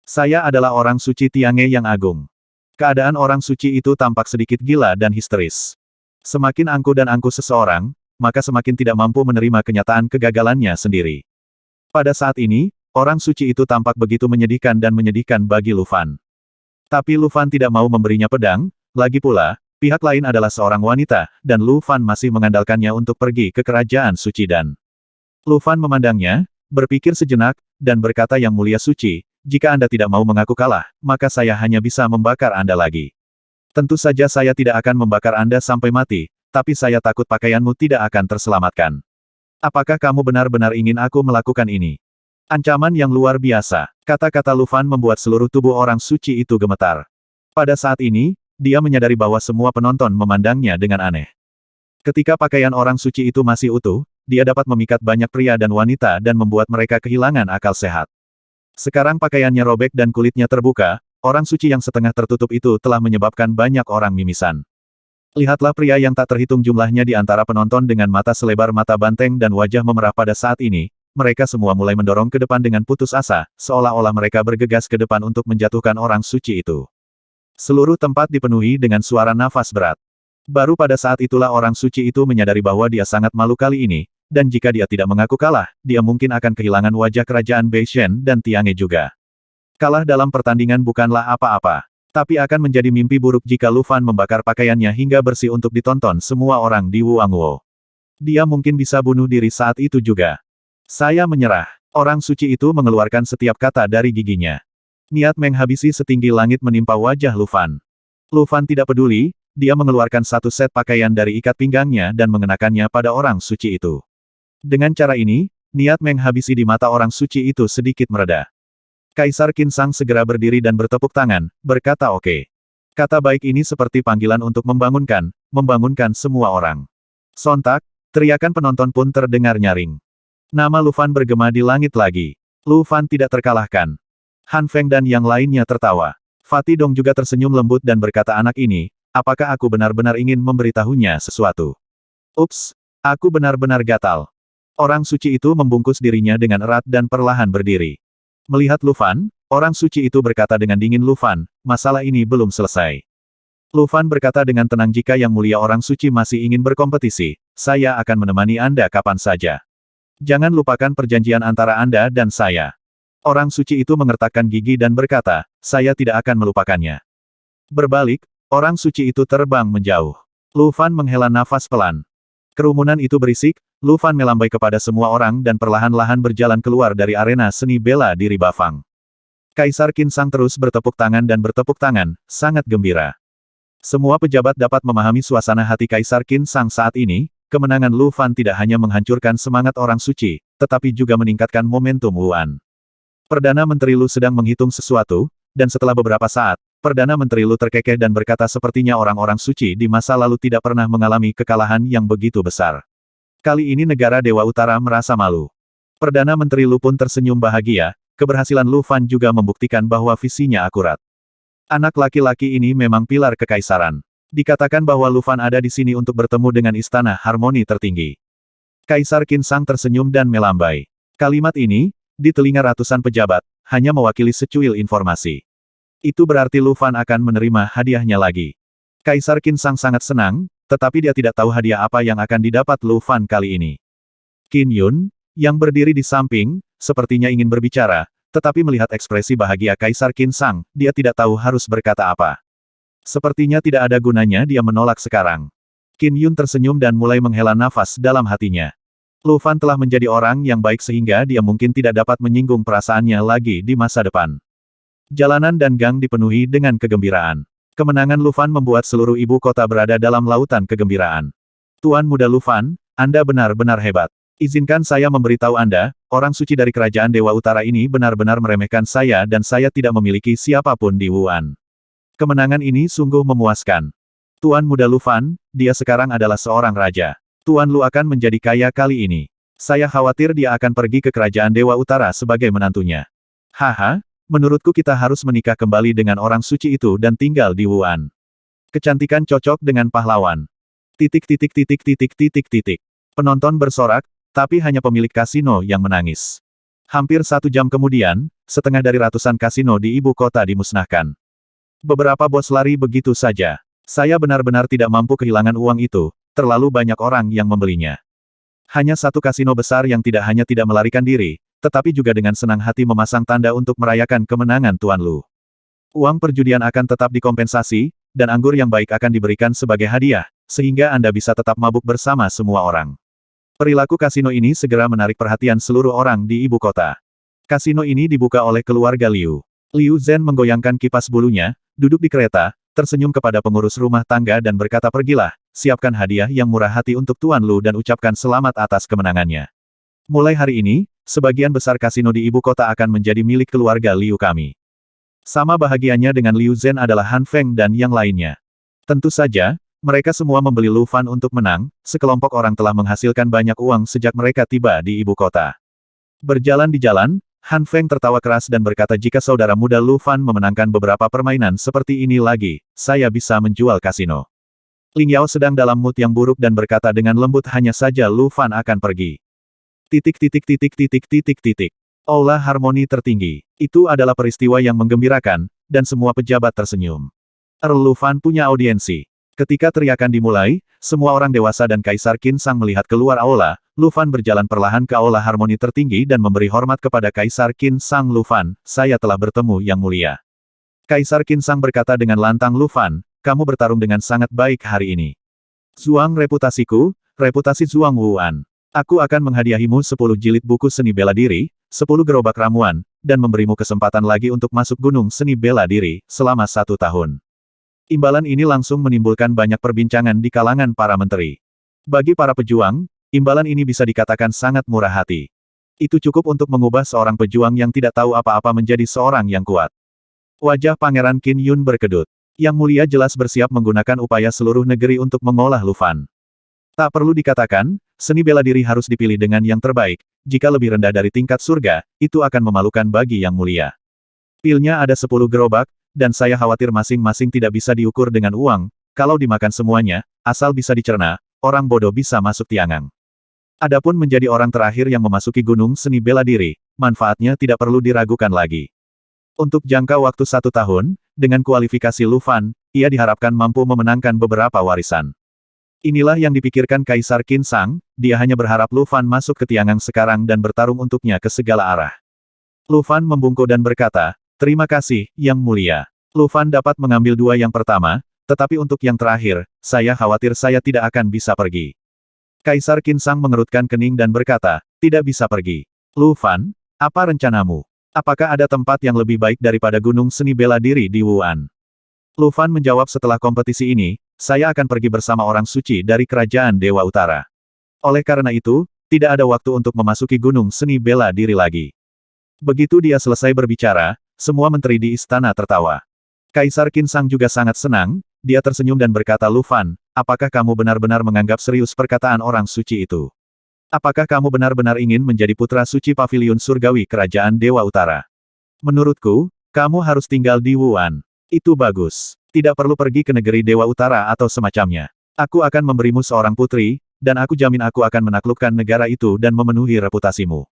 Saya adalah orang suci Tiange yang agung. Keadaan orang suci itu tampak sedikit gila dan histeris. Semakin angkuh dan angkuh seseorang, maka semakin tidak mampu menerima kenyataan kegagalannya sendiri. Pada saat ini, orang suci itu tampak begitu menyedihkan dan menyedihkan bagi Lu Fan. Tapi Lu Fan tidak mau memberinya pedang, lagi pula, pihak lain adalah seorang wanita, dan Lu Fan masih mengandalkannya untuk pergi ke kerajaan suci dan. Lu Fan memandangnya, berpikir sejenak, dan berkata, yang mulia suci, jika Anda tidak mau mengaku kalah, maka saya hanya bisa membakar Anda lagi. Tentu saja saya tidak akan membakar Anda sampai mati, tapi saya takut pakaianmu tidak akan terselamatkan. Apakah kamu benar-benar ingin aku melakukan ini? Ancaman yang luar biasa. Kata-kata Lu Fan membuat seluruh tubuh orang suci itu gemetar. Pada saat ini, dia menyadari bahwa semua penonton memandangnya dengan aneh. Ketika pakaian orang suci itu masih utuh, dia dapat memikat banyak pria dan wanita dan membuat mereka kehilangan akal sehat. Sekarang pakaiannya robek dan kulitnya terbuka, orang suci yang setengah tertutup itu telah menyebabkan banyak orang mimisan. Lihatlah pria yang tak terhitung jumlahnya di antara penonton dengan mata selebar mata banteng dan wajah memerah pada saat ini, mereka semua mulai mendorong ke depan dengan putus asa, seolah-olah mereka bergegas ke depan untuk menjatuhkan orang suci itu. Seluruh tempat dipenuhi dengan suara nafas berat. Baru pada saat itulah orang suci itu menyadari bahwa dia sangat malu kali ini, dan jika dia tidak mengaku kalah, dia mungkin akan kehilangan wajah kerajaan Beishen dan Tiange juga. Kalah dalam pertandingan bukanlah apa-apa, tapi akan menjadi mimpi buruk jika Lu Fan membakar pakaiannya hingga bersih untuk ditonton semua orang di Wuangwo. Dia mungkin bisa bunuh diri saat itu juga. Saya menyerah. Orang suci itu mengeluarkan setiap kata dari giginya. Niat menghabisi setinggi langit menimpa wajah Lu Fan. Lu Fan tidak peduli, dia mengeluarkan satu set pakaian dari ikat pinggangnya dan mengenakannya pada orang suci itu. Dengan cara ini, niat menghabisi di mata orang suci itu sedikit mereda. Kaisar Qinsang segera berdiri dan bertepuk tangan, berkata oke. Kata baik ini seperti panggilan untuk membangunkan semua orang. Sontak, teriakan penonton pun terdengar nyaring. Nama Lu Fan bergema di langit lagi. Lu Fan tidak terkalahkan. Han Feng dan yang lainnya tertawa. Fatih Dong juga tersenyum lembut dan berkata, anak ini, apakah aku benar-benar ingin memberitahunya sesuatu? Ups, aku benar-benar gatal. Orang suci itu membungkus dirinya dengan erat dan perlahan berdiri. Melihat Lu Fan, orang suci itu berkata dengan dingin, Lu Fan, masalah ini belum selesai. Lu Fan berkata dengan tenang, jika yang mulia orang suci masih ingin berkompetisi, saya akan menemani Anda kapan saja. Jangan lupakan perjanjian antara Anda dan saya. Orang suci itu mengertakkan gigi dan berkata, saya tidak akan melupakannya. Berbalik, orang suci itu terbang menjauh. Lu Fan menghela nafas pelan. Kerumunan itu berisik, Lu Fan melambai kepada semua orang dan perlahan-lahan berjalan keluar dari arena seni bela diri Bafang. Kaisar Qinsang terus bertepuk tangan, sangat gembira. Semua pejabat dapat memahami suasana hati Kaisar Qinsang saat ini, kemenangan Lu Fan tidak hanya menghancurkan semangat orang suci, tetapi juga meningkatkan momentum Wuan. Perdana Menteri Lu sedang menghitung sesuatu, dan setelah beberapa saat, Perdana Menteri Lu terkekeh dan berkata, sepertinya orang-orang suci di masa lalu tidak pernah mengalami kekalahan yang begitu besar. Kali ini negara Dewa Utara merasa malu. Perdana Menteri Lu pun tersenyum bahagia, keberhasilan Lu Fan juga membuktikan bahwa visinya akurat. Anak laki-laki ini memang pilar kekaisaran. Dikatakan bahwa Lu Fan ada di sini untuk bertemu dengan Istana Harmoni Tertinggi. Kaisar Qinsang tersenyum dan melambai. Kalimat ini, di telinga ratusan pejabat, hanya mewakili secuil informasi. Itu berarti Lu Fan akan menerima hadiahnya lagi. Kaisar Qinsang sangat senang, tetapi dia tidak tahu hadiah apa yang akan didapat Lu Fan kali ini. Qin Yun, yang berdiri di samping, sepertinya ingin berbicara, tetapi melihat ekspresi bahagia Kaisar Qinsang, dia tidak tahu harus berkata apa. Sepertinya tidak ada gunanya dia menolak sekarang. Qin Yun tersenyum dan mulai menghela nafas dalam hatinya. Lu Fan telah menjadi orang yang baik sehingga dia mungkin tidak dapat menyinggung perasaannya lagi di masa depan. Jalanan dan gang dipenuhi dengan kegembiraan. Kemenangan Lu Fan membuat seluruh ibu kota berada dalam lautan kegembiraan. Tuan Muda Lu Fan, Anda benar-benar hebat. Izinkan saya memberitahu Anda, orang suci dari Kerajaan Dewa Utara ini benar-benar meremehkan saya dan saya tidak memiliki siapapun di Wuan. Kemenangan ini sungguh memuaskan. Tuan Muda Lu Fan, dia sekarang adalah seorang raja. Tuan Lu akan menjadi kaya kali ini. Saya khawatir dia akan pergi ke Kerajaan Dewa Utara sebagai menantunya. Haha, menurutku kita harus menikah kembali dengan orang suci itu dan tinggal di Wuan. Kecantikan cocok dengan pahlawan. Titik titik titik titik titik titik. Penonton bersorak, tapi hanya pemilik kasino yang menangis. Hampir 1 jam kemudian, setengah dari ratusan kasino di ibu kota dimusnahkan. Beberapa bos lari begitu saja. Saya benar-benar tidak mampu kehilangan uang itu, terlalu banyak orang yang membelinya. Hanya satu kasino besar yang tidak hanya tidak melarikan diri, tetapi juga dengan senang hati memasang tanda untuk merayakan kemenangan Tuan Lu. Uang perjudian akan tetap dikompensasi, dan anggur yang baik akan diberikan sebagai hadiah, sehingga Anda bisa tetap mabuk bersama semua orang. Perilaku kasino ini segera menarik perhatian seluruh orang di ibu kota. Kasino ini dibuka oleh keluarga Liu. Liu Zhen menggoyangkan kipas bulunya, duduk di kereta, tersenyum kepada pengurus rumah tangga dan berkata pergilah, siapkan hadiah yang murah hati untuk Tuan Lu dan ucapkan selamat atas kemenangannya. Mulai hari ini, sebagian besar kasino di ibu kota akan menjadi milik keluarga Liu kami. Sama bahagianya dengan Liu Zhen adalah Han Feng dan yang lainnya. Tentu saja, mereka semua membeli Lu Fan untuk menang, sekelompok orang telah menghasilkan banyak uang sejak mereka tiba di ibu kota. Berjalan di jalan, Han Feng tertawa keras dan berkata jika saudara muda Lu Fan memenangkan beberapa permainan seperti ini lagi, saya bisa menjual kasino. Ling Yao sedang dalam mood yang buruk dan berkata dengan lembut hanya saja Lu Fan akan pergi. Titik titik titik titik titik titik. Aula harmoni tertinggi. Itu adalah peristiwa yang menggembirakan, dan semua pejabat tersenyum. Earl Lu Fan punya audiensi. Ketika teriakan dimulai, semua orang dewasa dan Kaisar Qinsang melihat keluar aula, Lu Fan berjalan perlahan ke aula harmoni tertinggi dan memberi hormat kepada Kaisar Qinsang. Lu Fan, saya telah bertemu Yang Mulia. Kaisar Qinsang berkata dengan lantang Lu Fan, kamu bertarung dengan sangat baik hari ini. Zuang reputasiku, reputasi Zuang Wuan. Aku akan menghadiahimu 10 jilid buku seni bela diri, 10 gerobak ramuan, dan memberimu kesempatan lagi untuk masuk gunung seni bela diri, selama 1 tahun. Imbalan ini langsung menimbulkan banyak perbincangan di kalangan para menteri. Bagi para pejuang, imbalan ini bisa dikatakan sangat murah hati. Itu cukup untuk mengubah seorang pejuang yang tidak tahu apa-apa menjadi seorang yang kuat. Wajah Pangeran Qin Yun berkedut. Yang Mulia jelas bersiap menggunakan upaya seluruh negeri untuk mengolah Lu Fan. Tak perlu dikatakan, seni bela diri harus dipilih dengan yang terbaik, jika lebih rendah dari tingkat surga, itu akan memalukan bagi Yang Mulia. Pilnya ada 10 gerobak, dan saya khawatir masing-masing tidak bisa diukur dengan uang, kalau dimakan semuanya, asal bisa dicerna, orang bodoh bisa masuk tiangang. Adapun menjadi orang terakhir yang memasuki gunung seni bela diri, manfaatnya tidak perlu diragukan lagi. Untuk jangka waktu 1 tahun, dengan kualifikasi Lu Fan, ia diharapkan mampu memenangkan beberapa warisan. Inilah yang dipikirkan Kaisar Qinsang, dia hanya berharap Lu Fan masuk ke tiangang sekarang dan bertarung untuknya ke segala arah. Lu Fan membungkuk dan berkata, terima kasih, Yang Mulia. Lu Fan dapat mengambil 2 yang pertama, tetapi untuk yang terakhir, saya khawatir saya tidak akan bisa pergi. Kaisar Qinsang mengerutkan kening dan berkata, tidak bisa pergi. Lu Fan, apa rencanamu? Apakah ada tempat yang lebih baik daripada gunung seni bela diri di Wuan? Lu Fan menjawab setelah kompetisi ini, saya akan pergi bersama orang suci dari Kerajaan Dewa Utara. Oleh karena itu, tidak ada waktu untuk memasuki gunung seni bela diri lagi. Begitu dia selesai berbicara, semua menteri di istana tertawa. Kaisar Qinsang juga sangat senang, dia tersenyum dan berkata Lu Fan, apakah kamu benar-benar menganggap serius perkataan orang suci itu? Apakah kamu benar-benar ingin menjadi putra suci paviliun surgawi Kerajaan Dewa Utara? Menurutku, kamu harus tinggal di Wuan. Itu bagus. Tidak perlu pergi ke negeri Dewa Utara atau semacamnya. Aku akan memberimu seorang putri, dan aku jamin aku akan menaklukkan negara itu dan memenuhi reputasimu.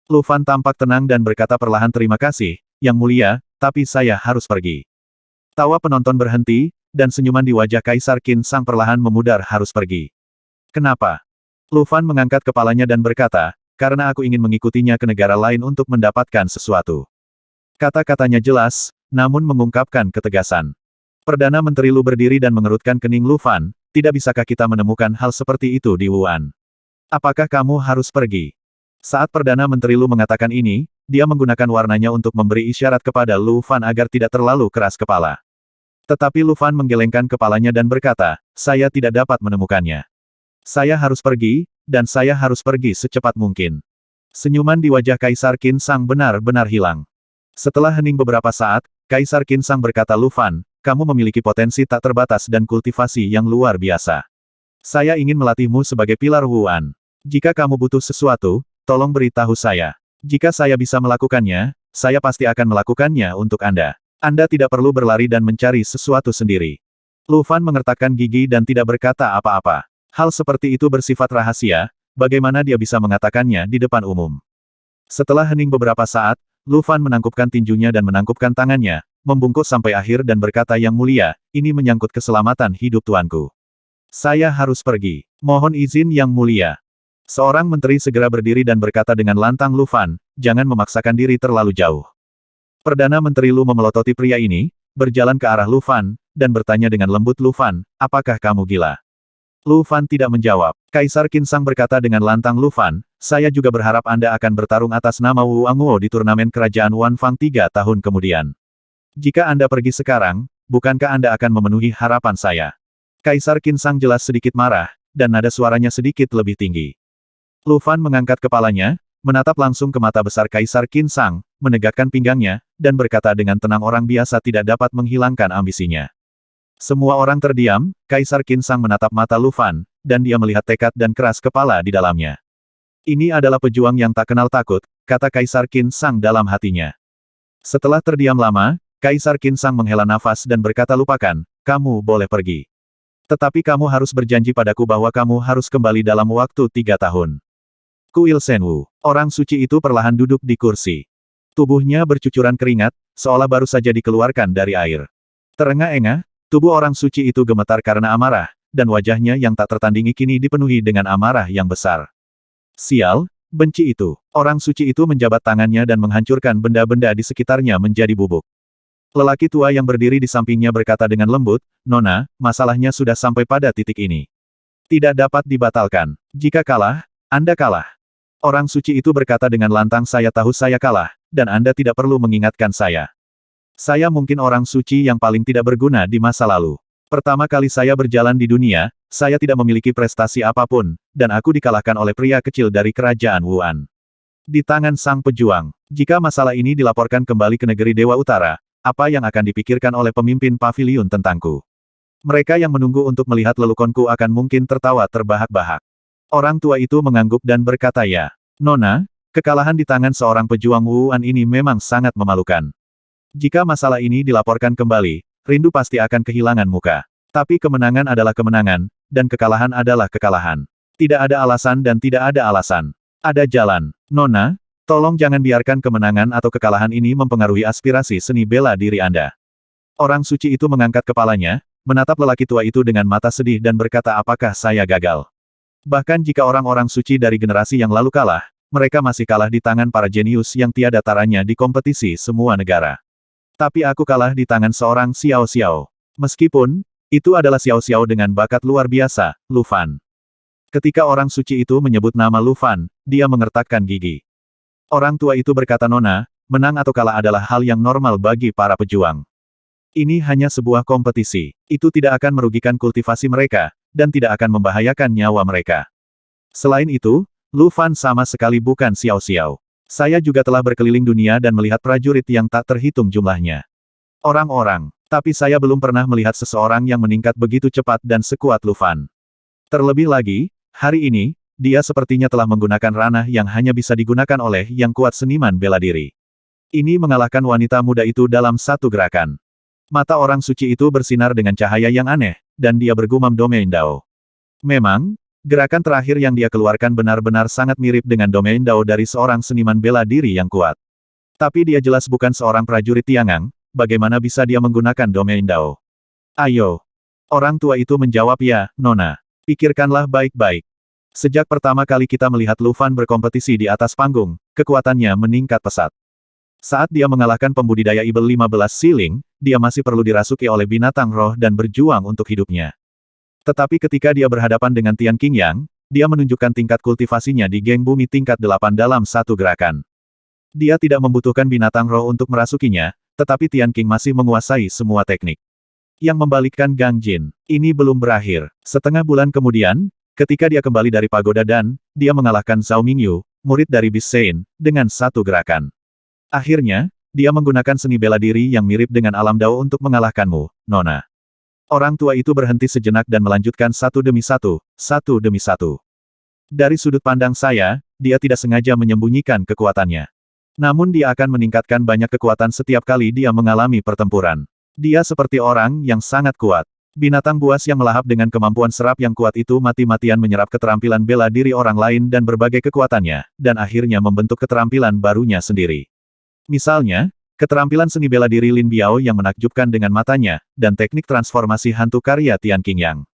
Lu Fan tampak tenang dan berkata perlahan terima kasih, Yang Mulia, tapi saya harus pergi. Tawa penonton berhenti, dan senyuman di wajah Kaisar Qin Sang perlahan memudar harus pergi. Kenapa? Lu Fan mengangkat kepalanya dan berkata, karena aku ingin mengikutinya ke negara lain untuk mendapatkan sesuatu. Kata-katanya jelas, namun mengungkapkan ketegasan. Perdana Menteri Lu berdiri dan mengerutkan kening Lu Fan, tidak bisakah kita menemukan hal seperti itu di Wuan? Apakah kamu harus pergi? Saat Perdana Menteri Lu mengatakan ini, dia menggunakan warnanya untuk memberi isyarat kepada Lu Fan agar tidak terlalu keras kepala. Tetapi Lu Fan menggelengkan kepalanya dan berkata, saya tidak dapat menemukannya. Saya harus pergi, dan saya harus pergi secepat mungkin. Senyuman di wajah Kaisar Qin Sang benar-benar hilang. Setelah hening beberapa saat, Kaisar Qin Sang berkata Lu Fan, kamu memiliki potensi tak terbatas dan kultivasi yang luar biasa. Saya ingin melatihmu sebagai pilar Wuan. Jika kamu butuh sesuatu, tolong beritahu saya. Jika saya bisa melakukannya, saya pasti akan melakukannya untuk Anda. Anda tidak perlu berlari dan mencari sesuatu sendiri. Lu Fan mengertakkan gigi dan tidak berkata apa-apa. Hal seperti itu bersifat rahasia, bagaimana dia bisa mengatakannya di depan umum. Setelah hening beberapa saat, Lu Fan menangkupkan tinjunya dan menangkupkan tangannya, membungkuk sampai akhir dan berkata Yang Mulia, ini menyangkut keselamatan hidup tuanku. Saya harus pergi. Mohon izin Yang Mulia. Seorang menteri segera berdiri dan berkata dengan lantang Lu Fan, jangan memaksakan diri terlalu jauh. Perdana Menteri Lu memelototi pria ini, berjalan ke arah Lu Fan, dan bertanya dengan lembut Lu Fan, apakah kamu gila? Lu Fan tidak menjawab. Kaisar Qin Sang berkata dengan lantang Lu Fan, saya juga berharap Anda akan bertarung atas nama Wu Angguo di turnamen kerajaan Wan Fang 3 tahun kemudian. Jika Anda pergi sekarang, bukankah Anda akan memenuhi harapan saya? Kaisar Qin Sang jelas sedikit marah, dan nada suaranya sedikit lebih tinggi. Lu Fan mengangkat kepalanya, menatap langsung ke mata besar Kaisar Qin Sang, menegakkan pinggangnya, dan berkata dengan tenang orang biasa tidak dapat menghilangkan ambisinya. Semua orang terdiam, Kaisar Qin Sang menatap mata Lu Fan, dan dia melihat tekad dan keras kepala di dalamnya. Ini adalah pejuang yang tak kenal takut, kata Kaisar Qin Sang dalam hatinya. Setelah terdiam lama, Kaisar Qin Sang menghela nafas dan berkata lupakan, kamu boleh pergi. Tetapi kamu harus berjanji padaku bahwa kamu harus kembali dalam waktu 3 tahun. Kuil Senwu, orang suci itu perlahan duduk di kursi. Tubuhnya bercucuran keringat, seolah baru saja dikeluarkan dari air. Terengah-engah, tubuh orang suci itu gemetar karena amarah, dan wajahnya yang tak tertandingi kini dipenuhi dengan amarah yang besar. Sial, benci itu. Orang suci itu menjabat tangannya dan menghancurkan benda-benda di sekitarnya menjadi bubuk. Lelaki tua yang berdiri di sampingnya berkata dengan lembut, Nona, masalahnya sudah sampai pada titik ini. Tidak dapat dibatalkan. Jika kalah, Anda kalah. Orang suci itu berkata dengan lantang saya tahu saya kalah, dan Anda tidak perlu mengingatkan saya. Saya mungkin orang suci yang paling tidak berguna di masa lalu. Pertama kali saya berjalan di dunia, saya tidak memiliki prestasi apapun, dan aku dikalahkan oleh pria kecil dari kerajaan Wuan. Di tangan sang pejuang, jika masalah ini dilaporkan kembali ke negeri Dewa Utara, apa yang akan dipikirkan oleh pemimpin paviliun tentangku? Mereka yang menunggu untuk melihat lelukonku akan mungkin tertawa terbahak-bahak. Orang tua itu mengangguk dan berkata ya, Nona, kekalahan di tangan seorang pejuang Wuan ini memang sangat memalukan. Jika masalah ini dilaporkan kembali, rindu pasti akan kehilangan muka. Tapi kemenangan adalah kemenangan, dan kekalahan adalah kekalahan. Tidak ada alasan dan tidak ada alasan. Ada jalan. Nona, tolong jangan biarkan kemenangan atau kekalahan ini mempengaruhi aspirasi seni bela diri Anda. Orang suci itu mengangkat kepalanya, menatap lelaki tua itu dengan mata sedih dan berkata apakah saya gagal? Bahkan jika orang-orang suci dari generasi yang lalu kalah, mereka masih kalah di tangan para jenius yang tiada taranya di kompetisi semua negara. Tapi aku kalah di tangan seorang Xiao Xiao. Meskipun, itu adalah Xiao Xiao dengan bakat luar biasa, Lu Fan. Ketika orang suci itu menyebut nama Lu Fan, dia mengertakkan gigi. Orang tua itu berkata Nona, menang atau kalah adalah hal yang normal bagi para pejuang. Ini hanya sebuah kompetisi. Itu tidak akan merugikan kultivasi mereka, dan tidak akan membahayakan nyawa mereka. Selain itu, Lu Fan sama sekali bukan Xiao Xiao. Saya juga telah berkeliling dunia dan melihat prajurit yang tak terhitung jumlahnya. Orang-orang, tapi saya belum pernah melihat seseorang yang meningkat begitu cepat dan sekuat Lu Fan. Terlebih lagi, hari ini, dia sepertinya telah menggunakan ranah yang hanya bisa digunakan oleh yang kuat seniman bela diri. Ini mengalahkan wanita muda itu dalam satu gerakan. Mata orang suci itu bersinar dengan cahaya yang aneh, dan dia bergumam Domain Dao. Memang, Gerakan terakhir yang dia keluarkan benar-benar sangat mirip dengan domain Dao dari seorang seniman bela diri yang kuat. Tapi dia jelas bukan seorang prajurit Tiangang, bagaimana bisa dia menggunakan domain Dao? Ayo. Orang tua itu menjawab ya, Nona. Pikirkanlah baik-baik. Sejak pertama kali kita melihat Lu Fan berkompetisi di atas panggung, kekuatannya meningkat pesat. Saat dia mengalahkan pembudidaya Ibel 15 Siling, dia masih perlu dirasuki oleh binatang roh dan berjuang untuk hidupnya. Tetapi ketika dia berhadapan dengan Tian Qingyang, dia menunjukkan tingkat kultivasinya di geng bumi tingkat 8 dalam satu gerakan. Dia tidak membutuhkan binatang roh untuk merasukinya, tetapi Tian Qing masih menguasai semua teknik. Yang membalikkan Gang Jin, ini belum berakhir. Setengah bulan kemudian, ketika dia kembali dari pagoda dan, dia mengalahkan Zhao Mingyu, murid dari Beast Sein, dengan satu gerakan. Akhirnya, dia menggunakan seni bela diri yang mirip dengan alam Dao untuk mengalahkanmu, Nona. Orang tua itu berhenti sejenak dan melanjutkan satu demi satu demi satu. Dari sudut pandang saya, dia tidak sengaja menyembunyikan kekuatannya. Namun dia akan meningkatkan banyak kekuatan setiap kali dia mengalami pertempuran. Dia seperti orang yang sangat kuat. Binatang buas yang melahap dengan kemampuan serap yang kuat itu mati-matian menyerap keterampilan bela diri orang lain dan berbagai kekuatannya, dan akhirnya membentuk keterampilan barunya sendiri. Misalnya, keterampilan seni bela diri Lin Biao yang menakjubkan dengan matanya, dan teknik transformasi hantu karya Tian Qingyang.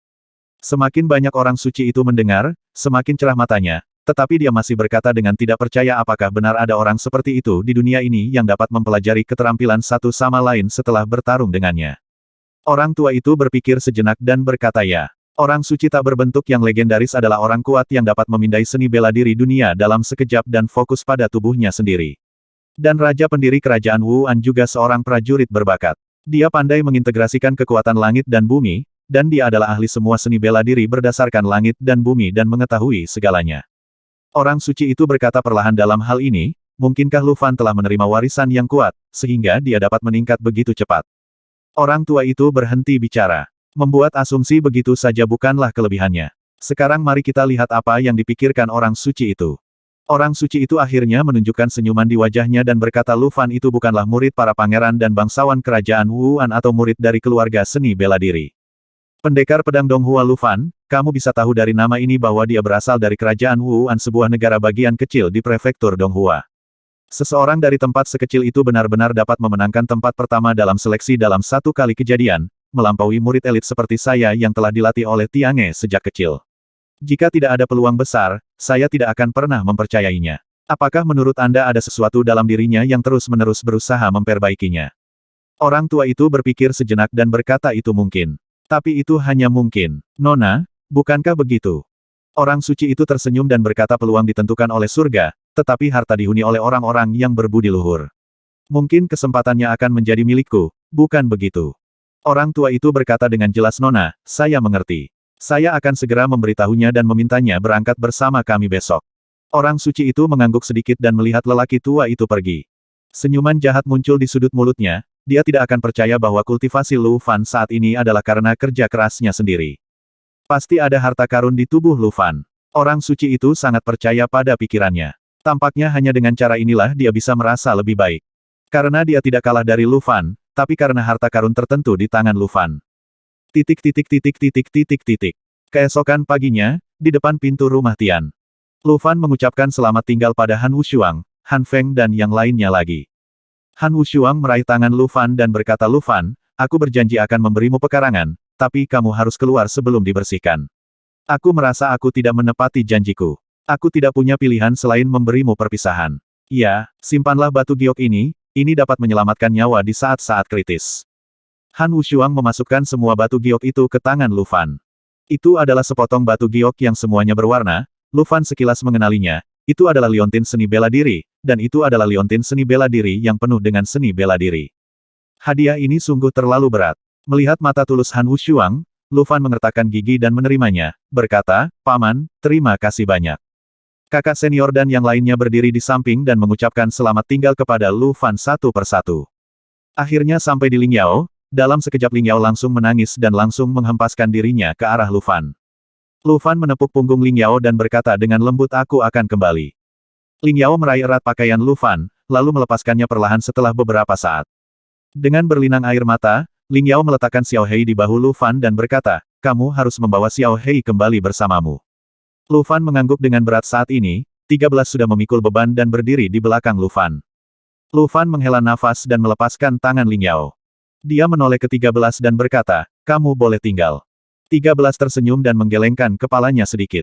Semakin banyak orang suci itu mendengar, semakin cerah matanya, tetapi dia masih berkata dengan tidak percaya apakah benar ada orang seperti itu di dunia ini yang dapat mempelajari keterampilan satu sama lain setelah bertarung dengannya. Orang tua itu berpikir sejenak dan berkata ya. Orang suci tak berbentuk yang legendaris adalah orang kuat yang dapat memindai seni bela diri dunia dalam sekejap dan fokus pada tubuhnya sendiri. Dan Raja Pendiri Kerajaan Wuan juga seorang prajurit berbakat. Dia pandai mengintegrasikan kekuatan langit dan bumi, dan dia adalah ahli semua seni bela diri berdasarkan langit dan bumi dan mengetahui segalanya. Orang suci itu berkata perlahan dalam hal ini, mungkinkah Lu Fan telah menerima warisan yang kuat, sehingga dia dapat meningkat begitu cepat. Orang tua itu berhenti bicara. Membuat asumsi begitu saja bukanlah kelebihannya. Sekarang mari kita lihat apa yang dipikirkan orang suci itu. Orang suci itu akhirnya menunjukkan senyuman di wajahnya dan berkata Lu Fan itu bukanlah murid para pangeran dan bangsawan kerajaan Wuan atau murid dari keluarga seni bela diri. Pendekar pedang Donghua Lu Fan, kamu bisa tahu dari nama ini bahwa dia berasal dari kerajaan Wuan, sebuah negara bagian kecil di prefektur Donghua. Seseorang dari tempat sekecil itu benar-benar dapat memenangkan tempat pertama dalam seleksi dalam satu kali kejadian, melampaui murid elit seperti saya yang telah dilatih oleh Tiange sejak kecil. Jika tidak ada peluang besar, saya tidak akan pernah mempercayainya. Apakah menurut Anda ada sesuatu dalam dirinya yang terus-menerus berusaha memperbaikinya? Orang tua itu berpikir sejenak dan berkata itu mungkin. Tapi itu hanya mungkin. Nona, bukankah begitu? Orang suci itu tersenyum dan berkata peluang ditentukan oleh surga, tetapi harta dihuni oleh orang-orang yang berbudi luhur. Mungkin kesempatannya akan menjadi milikku, bukan begitu? Orang tua itu berkata dengan jelas Nona, saya mengerti. Saya akan segera memberitahunya dan memintanya berangkat bersama kami besok. Orang suci itu mengangguk sedikit dan melihat lelaki tua itu pergi. Senyuman jahat muncul di sudut mulutnya, dia tidak akan percaya bahwa kultivasi Lu Fan saat ini adalah karena kerja kerasnya sendiri. Pasti ada harta karun di tubuh Lu Fan. Orang suci itu sangat percaya pada pikirannya. Tampaknya hanya dengan cara inilah dia bisa merasa lebih baik. Karena dia tidak kalah dari Lu Fan, tapi karena harta karun tertentu di tangan Lu Fan. Keesokan paginya, di depan pintu rumah Tian. Lu Fan mengucapkan selamat tinggal pada Han Wushuang, Han Feng dan yang lainnya lagi. Han Wushuang meraih tangan Lu Fan dan berkata Lu Fan, aku berjanji akan memberimu pekarangan, tapi kamu harus keluar sebelum dibersihkan. Aku merasa aku tidak menepati janjiku. Aku tidak punya pilihan selain memberimu perpisahan. Ya, simpanlah batu giok ini dapat menyelamatkan nyawa di saat-saat kritis. Han Wushuang memasukkan semua batu giok itu ke tangan Lu Fan. Itu adalah sepotong batu giok yang semuanya berwarna, Lu Fan sekilas mengenalinya, itu adalah liontin seni bela diri, dan itu adalah liontin seni bela diri yang penuh dengan seni bela diri. Hadiah ini sungguh terlalu berat. Melihat mata tulus Han Wushuang, Lu Fan mengertakkan gigi dan menerimanya, berkata, Paman, terima kasih banyak. Kakak senior dan yang lainnya berdiri di samping dan mengucapkan selamat tinggal kepada Lu Fan satu persatu. Akhirnya sampai di Lingyao. Dalam sekejap Lingyao langsung menangis dan langsung menghempaskan dirinya ke arah Lu Fan. Lu Fan menepuk punggung Lingyao dan berkata dengan lembut aku akan kembali. Lingyao meraih erat pakaian Lu Fan, lalu melepaskannya perlahan setelah beberapa saat. Dengan berlinang air mata, Lingyao meletakkan Xiao Hei di bahu Lu Fan dan berkata, kamu harus membawa Xiao Hei kembali bersamamu. Lu Fan mengangguk dengan berat saat ini, 13 sudah memikul beban dan berdiri di belakang Lu Fan. Lu Fan menghela nafas dan melepaskan tangan Ling Yao. Dia menoleh ke 13 dan berkata, kamu boleh tinggal. 13 tersenyum dan menggelengkan kepalanya sedikit.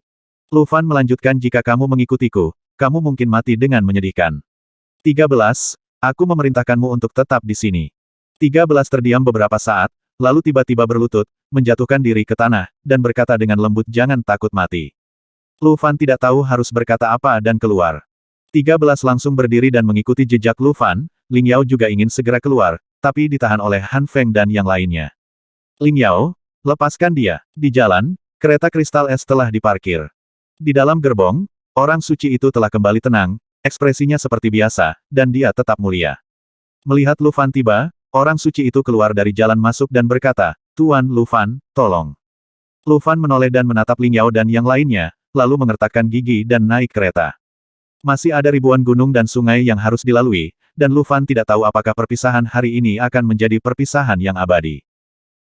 Lu Fan melanjutkan, jika kamu mengikutiku, kamu mungkin mati dengan menyedihkan. 13, aku memerintahkanmu untuk tetap di sini. 13 terdiam beberapa saat, lalu tiba-tiba berlutut, menjatuhkan diri ke tanah, dan berkata dengan lembut, jangan takut mati. Lu Fan tidak tahu harus berkata apa dan keluar. 13 langsung berdiri dan mengikuti jejak Lu Fan. Ling Yao juga ingin segera keluar, tapi ditahan oleh Han Feng dan yang lainnya. Ling Yao, lepaskan dia. Di jalan, kereta kristal es telah diparkir. Di dalam gerbong, orang suci itu telah kembali tenang, ekspresinya seperti biasa, dan dia tetap mulia. Melihat Lu Fan tiba, orang suci itu keluar dari jalan masuk dan berkata, Tuan Lu Fan, tolong. Lu Fan menoleh dan menatap Ling Yao dan yang lainnya, lalu mengertakkan gigi dan naik kereta. Masih ada ribuan gunung dan sungai yang harus dilalui, dan Lu Fan tidak tahu apakah perpisahan hari ini akan menjadi perpisahan yang abadi.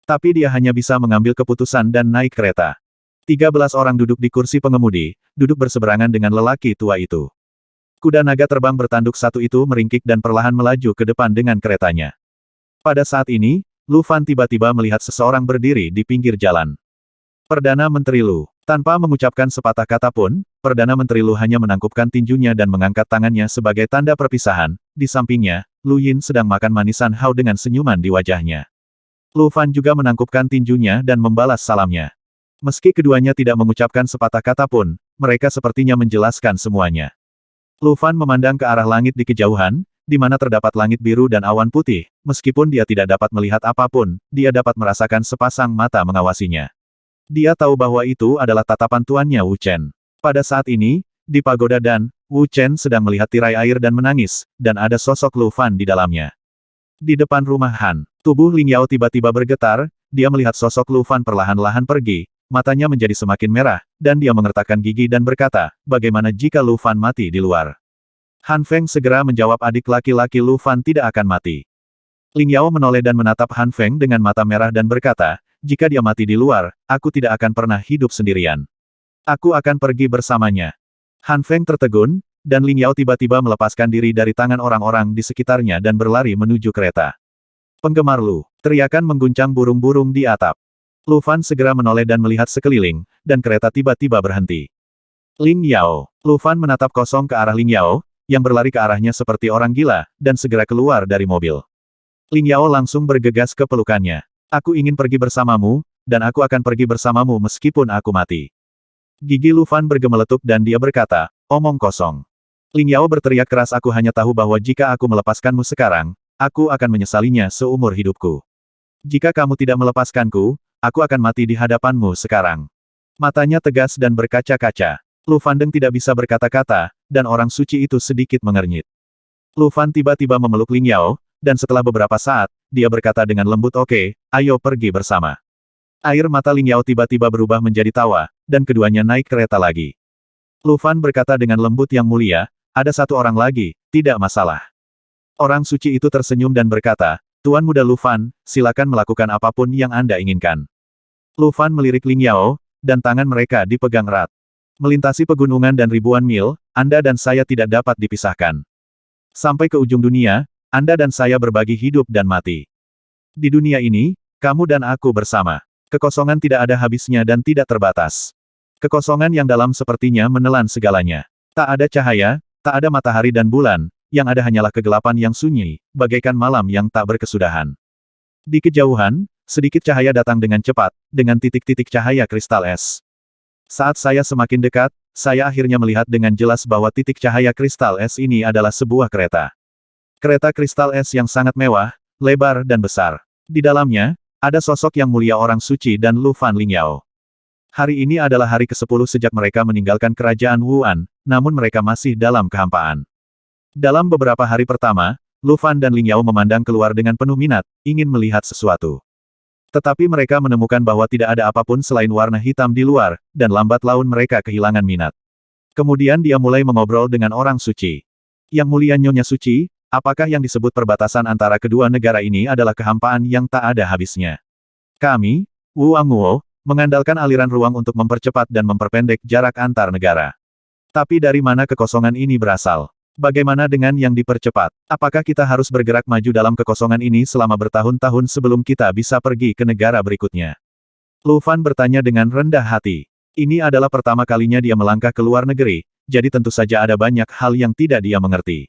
Tapi dia hanya bisa mengambil keputusan dan naik kereta. 13 orang duduk di kursi pengemudi, duduk berseberangan dengan lelaki tua itu. Kuda naga terbang bertanduk satu itu meringkik dan perlahan melaju ke depan dengan keretanya. Pada saat ini, Lu Fan tiba-tiba melihat seseorang berdiri di pinggir jalan. Perdana Menteri Lu. Tanpa mengucapkan sepatah kata pun, Perdana Menteri Lu hanya menangkupkan tinjunya dan mengangkat tangannya sebagai tanda perpisahan. Di sampingnya, Lu Yin sedang makan manisan Hao dengan senyuman di wajahnya. Lu Fan juga menangkupkan tinjunya dan membalas salamnya. Meski keduanya tidak mengucapkan sepatah kata pun, mereka sepertinya menjelaskan semuanya. Lu Fan memandang ke arah langit di kejauhan, di mana terdapat langit biru dan awan putih. Meskipun dia tidak dapat melihat apapun, dia dapat merasakan sepasang mata mengawasinya. Dia tahu bahwa itu adalah tatapan tuannya Wu Chen. Pada saat ini, di pagoda dan, Wu Chen sedang melihat tirai air dan menangis, dan ada sosok Lu Fan di dalamnya. Di depan rumah Han, tubuh Ling Yao tiba-tiba bergetar, dia melihat sosok Lu Fan perlahan-lahan pergi, matanya menjadi semakin merah, dan dia mengertakkan gigi dan berkata, bagaimana jika Lu Fan mati di luar? Han Feng segera menjawab, adik laki-laki Lu Fan tidak akan mati. Ling Yao menoleh dan menatap Han Feng dengan mata merah dan berkata, jika dia mati di luar, aku tidak akan pernah hidup sendirian. Aku akan pergi bersamanya. Han Feng tertegun, dan Ling Yao tiba-tiba melepaskan diri dari tangan orang-orang di sekitarnya dan berlari menuju kereta. Penggemar Lu, teriakan mengguncang burung-burung di atap. Lu Fan segera menoleh dan melihat sekeliling, dan kereta tiba-tiba berhenti. Ling Yao. Lu Fan menatap kosong ke arah Ling Yao, yang berlari ke arahnya seperti orang gila, dan segera keluar dari mobil. Ling Yao langsung bergegas ke pelukannya. Aku ingin pergi bersamamu, dan aku akan pergi bersamamu meskipun aku mati. Gigi Lu Fan bergemeletuk dan dia berkata, omong kosong. Ling Yao berteriak keras, aku hanya tahu bahwa jika aku melepaskanmu sekarang, aku akan menyesalinya seumur hidupku. Jika kamu tidak melepaskanku, aku akan mati di hadapanmu sekarang. Matanya tegas dan berkaca-kaca. Lu Fandeng tidak bisa berkata-kata, dan orang suci itu sedikit mengernyit. Lu Fan tiba-tiba memeluk Ling Yao, dan setelah beberapa saat, dia berkata dengan lembut, oke, ayo pergi bersama. Air mata Ling Yao tiba-tiba berubah menjadi tawa, dan keduanya naik kereta lagi. Lu Fan berkata dengan lembut, yang mulia, ada satu orang lagi, tidak masalah. Orang suci itu tersenyum dan berkata, Tuan Muda Lu Fan, silakan melakukan apapun yang Anda inginkan. Lu Fan melirik Ling Yao, dan tangan mereka dipegang erat. Melintasi pegunungan dan ribuan mil, Anda dan saya tidak dapat dipisahkan. Sampai ke ujung dunia, Anda dan saya berbagi hidup dan mati. Di dunia ini, kamu dan aku bersama. Kekosongan tidak ada habisnya dan tidak terbatas. Kekosongan yang dalam sepertinya menelan segalanya. Tak ada cahaya, tak ada matahari dan bulan, yang ada hanyalah kegelapan yang sunyi, bagaikan malam yang tak berkesudahan. Di kejauhan, sedikit cahaya datang dengan cepat, dengan titik-titik cahaya kristal es. Saat saya semakin dekat, saya akhirnya melihat dengan jelas bahwa titik cahaya kristal es ini adalah sebuah kereta. Kereta kristal es yang sangat mewah, lebar dan besar. Di dalamnya, ada sosok yang mulia orang suci dan Lu Fan Ling Yao. Hari ini adalah hari ke-10 sejak mereka meninggalkan kerajaan Wuan, namun mereka masih dalam kehampaan. Dalam beberapa hari pertama, Lu Fan dan Ling Yao memandang keluar dengan penuh minat, ingin melihat sesuatu. Tetapi mereka menemukan bahwa tidak ada apapun selain warna hitam di luar, dan lambat laun mereka kehilangan minat. Kemudian dia mulai mengobrol dengan orang suci. Yang mulia Nyonya Suci, apakah yang disebut perbatasan antara kedua negara ini adalah kehampaan yang tak ada habisnya? Kami, Wu Angguo, mengandalkan aliran ruang untuk mempercepat dan memperpendek jarak antar negara. Tapi dari mana kekosongan ini berasal? Bagaimana dengan yang dipercepat? Apakah kita harus bergerak maju dalam kekosongan ini selama bertahun-tahun sebelum kita bisa pergi ke negara berikutnya? Lu Fan bertanya dengan rendah hati. Ini adalah pertama kalinya dia melangkah ke luar negeri, jadi tentu saja ada banyak hal yang tidak dia mengerti.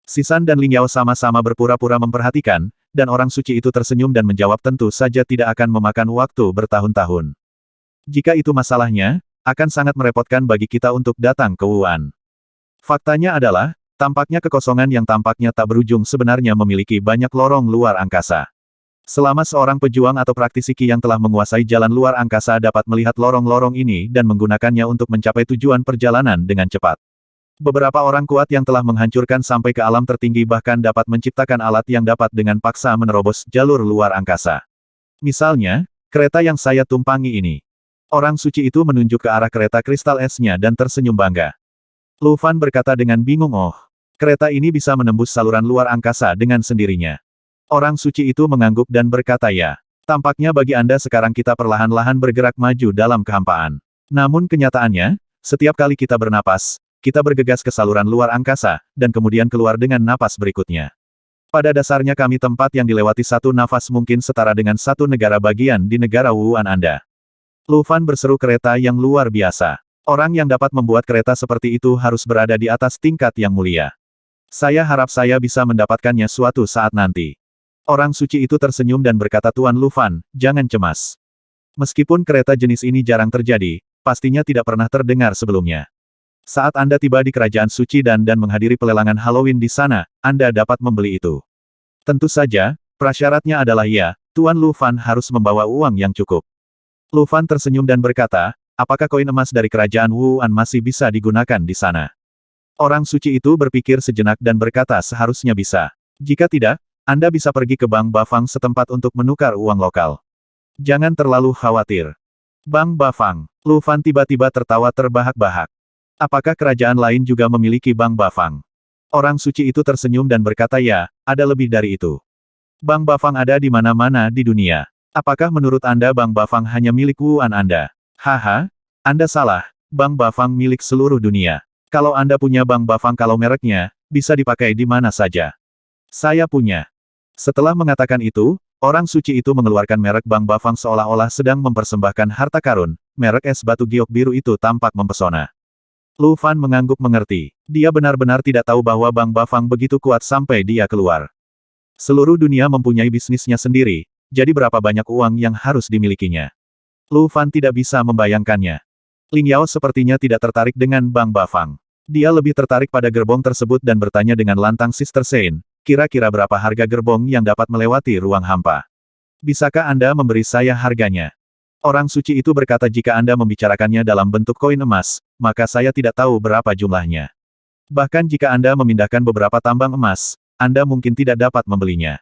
Sisan dan Ling Yao sama-sama berpura-pura memperhatikan, dan orang suci itu tersenyum dan menjawab tentu saja tidak akan memakan waktu bertahun-tahun. Jika itu masalahnya, akan sangat merepotkan bagi kita untuk datang ke Wuhan. Faktanya adalah, tampaknya kekosongan yang tampaknya tak berujung sebenarnya memiliki banyak lorong luar angkasa. Selama seorang pejuang atau praktisi Qi yang telah menguasai jalan luar angkasa dapat melihat lorong-lorong ini dan menggunakannya untuk mencapai tujuan perjalanan dengan cepat. Beberapa orang kuat yang telah menghancurkan sampai ke alam tertinggi bahkan dapat menciptakan alat yang dapat dengan paksa menerobos jalur luar angkasa. Misalnya, kereta yang saya tumpangi ini. Orang suci itu menunjuk ke arah kereta kristal esnya dan tersenyum bangga. Lu Fan berkata dengan bingung, "Oh, kereta ini bisa menembus saluran luar angkasa dengan sendirinya." Orang suci itu mengangguk dan berkata, "Ya, tampaknya bagi Anda sekarang kita perlahan-lahan bergerak maju dalam kehampaan. Namun kenyataannya, setiap kali kita bernapas, kita bergegas ke saluran luar angkasa, dan kemudian keluar dengan napas berikutnya. Pada dasarnya kami tempat yang dilewati satu nafas mungkin setara dengan satu negara bagian di negara Wuhan Anda." Lu Fan berseru, "Kereta yang luar biasa. Orang yang dapat membuat kereta seperti itu harus berada di atas tingkat yang mulia. Saya harap saya bisa mendapatkannya suatu saat nanti." Orang suci itu tersenyum dan berkata, "Tuan Lu Fan, jangan cemas. Meskipun kereta jenis ini jarang terjadi, pastinya tidak pernah terdengar sebelumnya. Saat Anda tiba di kerajaan suci dan menghadiri pelelangan Halloween di sana, Anda dapat membeli itu. Tentu saja, prasyaratnya adalah ya, Tuan Lu Fan harus membawa uang yang cukup." Lu Fan tersenyum dan berkata, "Apakah koin emas dari kerajaan Wuhan masih bisa digunakan di sana?" Orang suci itu berpikir sejenak dan berkata, "Seharusnya bisa. Jika tidak, Anda bisa pergi ke Bank Bafang setempat untuk menukar uang lokal. Jangan terlalu khawatir." Bank Bafang. Lu Fan tiba-tiba tertawa terbahak-bahak. Apakah kerajaan lain juga memiliki Bank Bafang? Orang suci itu tersenyum dan berkata, "Ya, ada lebih dari itu. Bank Bafang ada di mana-mana di dunia. Apakah menurut Anda Bank Bafang hanya milik Wuhan Anda?" "Haha, Anda salah. Bank Bafang milik seluruh dunia. Kalau Anda punya Bank Bafang kalau mereknya, bisa dipakai di mana saja. Saya punya." Setelah mengatakan itu, orang suci itu mengeluarkan merek Bank Bafang seolah-olah sedang mempersembahkan harta karun. Merek es batu giok biru itu tampak mempesona. Lu Fan mengangguk mengerti. Dia benar-benar tidak tahu bahwa Bank Bafang begitu kuat sampai dia keluar. Seluruh dunia mempunyai bisnisnya sendiri, jadi berapa banyak uang yang harus dimilikinya. Lu Fan tidak bisa membayangkannya. Ling Yao sepertinya tidak tertarik dengan Bank Bafang. Dia lebih tertarik pada gerbong tersebut dan bertanya dengan lantang, "Sister Sein, kira-kira berapa harga gerbong yang dapat melewati ruang hampa? Bisakah Anda memberi saya harganya?" Orang suci itu berkata, "Jika Anda membicarakannya dalam bentuk koin emas, maka saya tidak tahu berapa jumlahnya. Bahkan jika Anda memindahkan beberapa tambang emas, Anda mungkin tidak dapat membelinya.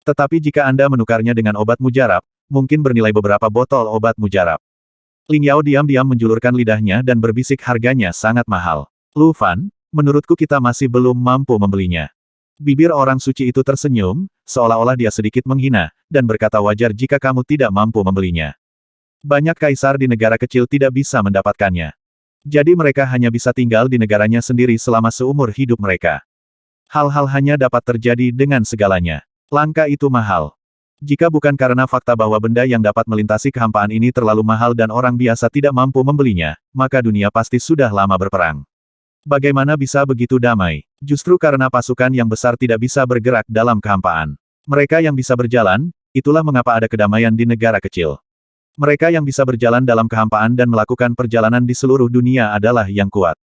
Tetapi jika Anda menukarnya dengan obat mujarab, mungkin bernilai beberapa botol obat mujarab." Ling Yao diam-diam menjulurkan lidahnya dan berbisik, "Harganya sangat mahal. Lu Fan, menurutku kita masih belum mampu membelinya." Bibir orang suci itu tersenyum, seolah-olah dia sedikit menghina, dan berkata, "Wajar jika kamu tidak mampu membelinya. Banyak kaisar di negara kecil tidak bisa mendapatkannya. Jadi mereka hanya bisa tinggal di negaranya sendiri selama seumur hidup mereka. Hal-hal hanya dapat terjadi dengan segalanya. Langka itu mahal. Jika bukan karena fakta bahwa benda yang dapat melintasi kehampaan ini terlalu mahal dan orang biasa tidak mampu membelinya, maka dunia pasti sudah lama berperang. Bagaimana bisa begitu damai? Justru karena pasukan yang besar tidak bisa bergerak dalam kehampaan. Mereka yang bisa berjalan, itulah mengapa ada kedamaian di negara kecil. Mereka yang bisa berjalan dalam kehampaan dan melakukan perjalanan di seluruh dunia adalah yang kuat.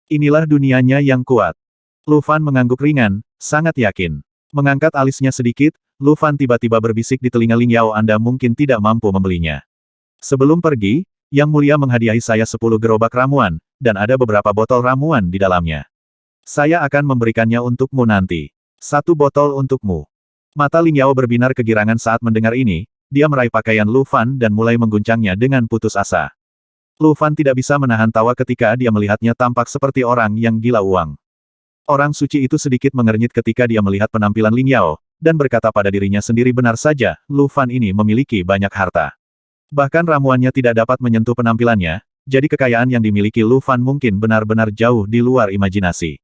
Inilah dunianya yang kuat." Lu Fan mengangguk ringan, sangat yakin. Mengangkat alisnya sedikit, Lu Fan tiba-tiba berbisik di telinga Ling Yao, "Anda mungkin tidak mampu membelinya. Sebelum pergi, Yang Mulia menghadiahi saya 10 gerobak ramuan, dan ada beberapa botol ramuan di dalamnya. Saya akan memberikannya untukmu nanti. 1 botol untukmu." Mata Ling Yao berbinar kegirangan saat mendengar ini, dia meraih pakaian Lu Fan dan mulai mengguncangnya dengan putus asa. Lu Fan tidak bisa menahan tawa ketika dia melihatnya tampak seperti orang yang gila uang. Orang suci itu sedikit mengernyit ketika dia melihat penampilan Ling Yao, dan berkata pada dirinya sendiri, benar saja, Lu Fan ini memiliki banyak harta. Bahkan ramuannya tidak dapat menyentuh penampilannya, jadi kekayaan yang dimiliki Lu Fan mungkin benar-benar jauh di luar imajinasi.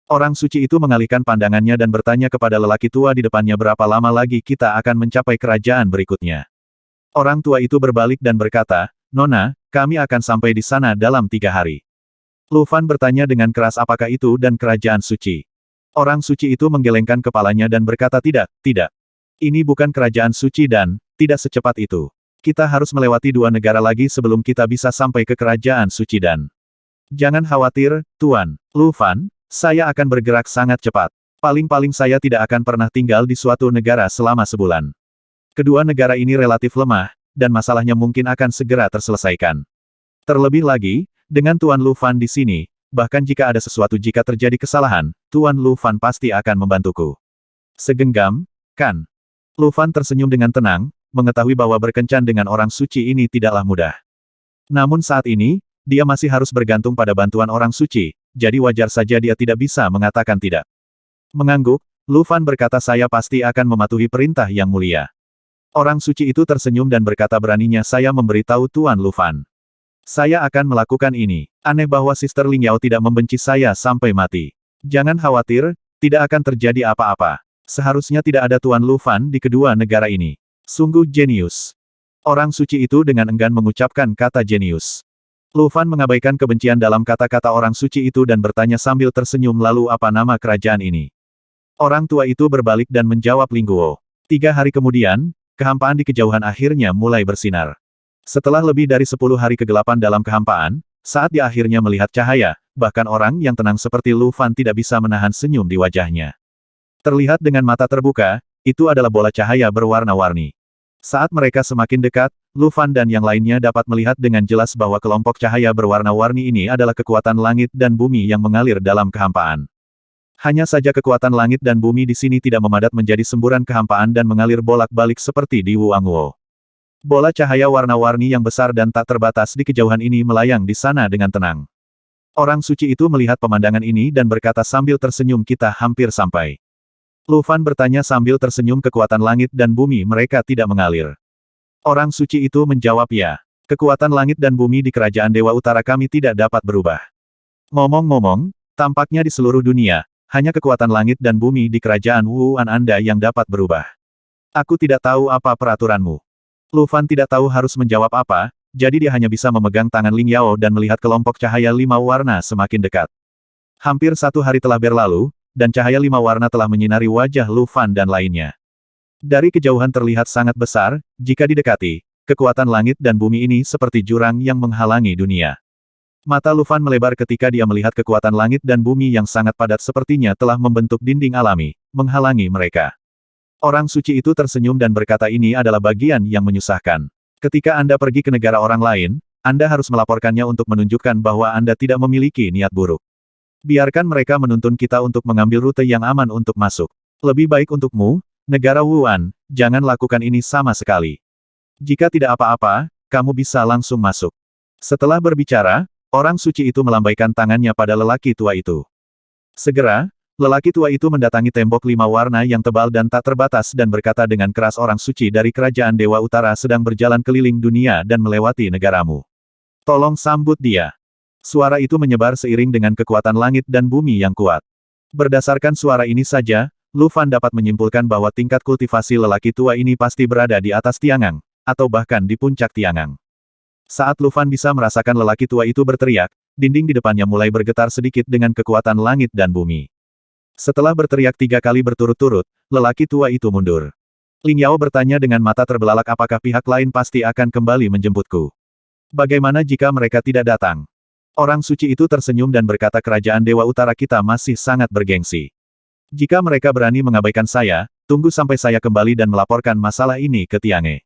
Orang suci itu mengalihkan pandangannya dan bertanya kepada lelaki tua di depannya berapa lama lagi kita akan mencapai kerajaan berikutnya. Orang tua itu berbalik dan berkata, Nona, kami akan sampai di sana dalam 3 hari. Lu Fan bertanya dengan keras apakah itu dan kerajaan suci. Orang suci itu menggelengkan kepalanya dan berkata tidak, tidak. Ini bukan kerajaan suci dan, tidak secepat itu. Kita harus melewati 2 negara lagi sebelum kita bisa sampai ke kerajaan suci dan. Jangan khawatir, Tuan. Lu Fan, saya akan bergerak sangat cepat. Paling-paling saya tidak akan pernah tinggal di suatu negara selama sebulan. Kedua negara ini relatif lemah, dan masalahnya mungkin akan segera terselesaikan. Terlebih lagi, dengan Tuan Lu Fan di sini, bahkan jika ada sesuatu jika terjadi kesalahan, Tuan Lu Fan pasti akan membantuku. Segenggam, kan? Lu Fan tersenyum dengan tenang, mengetahui bahwa berkencan dengan orang suci ini tidaklah mudah. Namun saat ini, dia masih harus bergantung pada bantuan orang suci, jadi wajar saja dia tidak bisa mengatakan tidak. Mengangguk, Lu Fan berkata saya pasti akan mematuhi perintah yang mulia. Orang suci itu tersenyum dan berkata beraninya saya memberitahu Tuan Lu Fan. Saya akan melakukan ini. Aneh bahwa Sister Ling Yao tidak membenci saya sampai mati. Jangan khawatir, tidak akan terjadi apa-apa. Seharusnya tidak ada Tuan Lu Fan di kedua negara ini. Sungguh jenius. Orang suci itu dengan enggan mengucapkan kata jenius. Lu Fan mengabaikan kebencian dalam kata-kata orang suci itu dan bertanya sambil tersenyum lalu apa nama kerajaan ini. Orang tua itu berbalik dan menjawab Lingguo. 3 hari kemudian, kehampaan di kejauhan akhirnya mulai bersinar. Setelah lebih dari 10 hari kegelapan dalam kehampaan, saat dia akhirnya melihat cahaya, bahkan orang yang tenang seperti Lu Fan tidak bisa menahan senyum di wajahnya. Terlihat dengan mata terbuka, itu adalah bola cahaya berwarna-warni. Saat mereka semakin dekat, Lu Fan dan yang lainnya dapat melihat dengan jelas bahwa kelompok cahaya berwarna-warni ini adalah kekuatan langit dan bumi yang mengalir dalam kehampaan. Hanya saja kekuatan langit dan bumi di sini tidak memadat menjadi semburan kehampaan dan mengalir bolak-balik seperti di Wuangwo. Bola cahaya warna-warni yang besar dan tak terbatas di kejauhan ini melayang di sana dengan tenang. Orang suci itu melihat pemandangan ini dan berkata sambil tersenyum kita hampir sampai. Lu Fan bertanya sambil tersenyum kekuatan langit dan bumi mereka tidak mengalir. Orang suci itu menjawab ya. Kekuatan langit dan bumi di kerajaan Dewa Utara kami tidak dapat berubah. Ngomong-ngomong, tampaknya di seluruh dunia, hanya kekuatan langit dan bumi di kerajaan Wuan Anda yang dapat berubah. Aku tidak tahu apa peraturanmu. Lu Fan tidak tahu harus menjawab apa, jadi dia hanya bisa memegang tangan Ling Yao dan melihat kelompok cahaya 5 warna semakin dekat. Hampir 1 hari telah berlalu, dan cahaya 5 warna telah menyinari wajah Lu Fan dan lainnya. Dari kejauhan terlihat sangat besar, jika didekati, kekuatan langit dan bumi ini seperti jurang yang menghalangi dunia. Mata Lu Fan melebar ketika dia melihat kekuatan langit dan bumi yang sangat padat sepertinya telah membentuk dinding alami, menghalangi mereka. Orang suci itu tersenyum dan berkata ini adalah bagian yang menyusahkan. Ketika Anda pergi ke negara orang lain, Anda harus melaporkannya untuk menunjukkan bahwa Anda tidak memiliki niat buruk. Biarkan mereka menuntun kita untuk mengambil rute yang aman untuk masuk. Lebih baik untukmu, negara Wuan, jangan lakukan ini sama sekali. Jika tidak apa-apa, kamu bisa langsung masuk. Setelah berbicara, orang suci itu melambaikan tangannya pada lelaki tua itu. Segera, lelaki tua itu mendatangi tembok 5 warna yang tebal dan tak terbatas dan berkata dengan keras orang suci dari kerajaan Dewa Utara sedang berjalan keliling dunia dan melewati negaramu. Tolong sambut dia. Suara itu menyebar seiring dengan kekuatan langit dan bumi yang kuat. Berdasarkan suara ini saja, Lu Fan dapat menyimpulkan bahwa tingkat kultivasi lelaki tua ini pasti berada di atas Tiangang, atau bahkan di puncak Tiangang. Saat Lu Fan bisa merasakan lelaki tua itu berteriak, dinding di depannya mulai bergetar sedikit dengan kekuatan langit dan bumi. Setelah berteriak 3 kali berturut-turut, lelaki tua itu mundur. Ling Yao bertanya dengan mata terbelalak apakah pihak lain pasti akan kembali menjemputku. Bagaimana jika mereka tidak datang? Orang suci itu tersenyum dan berkata kerajaan Dewa Utara kita masih sangat bergengsi. Jika mereka berani mengabaikan saya, tunggu sampai saya kembali dan melaporkan masalah ini ke Tiange.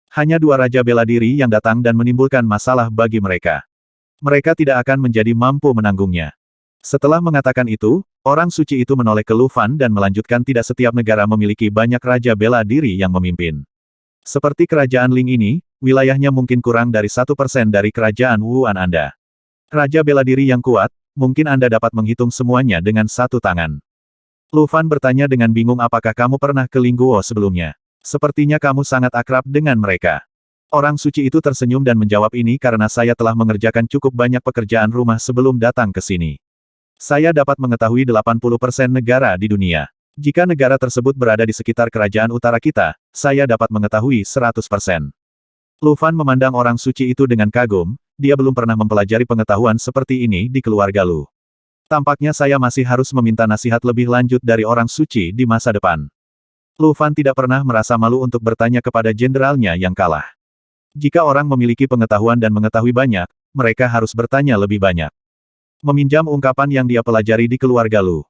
Hanya 2 raja bela diri yang datang dan menimbulkan masalah bagi mereka. Mereka tidak akan menjadi mampu menanggungnya. Setelah mengatakan itu, orang suci itu menoleh ke Lu Fan dan melanjutkan tidak setiap negara memiliki banyak raja bela diri yang memimpin. Seperti kerajaan Ling ini, wilayahnya mungkin kurang dari 1% dari kerajaan Wuan Anda. Raja bela diri yang kuat, mungkin Anda dapat menghitung semuanya dengan 1 tangan. Lu Fan bertanya dengan bingung apakah kamu pernah ke Lingguo sebelumnya? Sepertinya kamu sangat akrab dengan mereka. Orang suci itu tersenyum dan menjawab ini karena saya telah mengerjakan cukup banyak pekerjaan rumah sebelum datang ke sini. Saya dapat mengetahui 80% negara di dunia. Jika negara tersebut berada di sekitar kerajaan utara kita, saya dapat mengetahui 100%. Lu Fan memandang orang suci itu dengan kagum, dia belum pernah mempelajari pengetahuan seperti ini di keluarga Lu. Tampaknya saya masih harus meminta nasihat lebih lanjut dari orang suci di masa depan. Lu Fan tidak pernah merasa malu untuk bertanya kepada jenderalnya yang kalah. Jika orang memiliki pengetahuan dan mengetahui banyak, mereka harus bertanya lebih banyak. Meminjam ungkapan yang dia pelajari di keluarga Lu,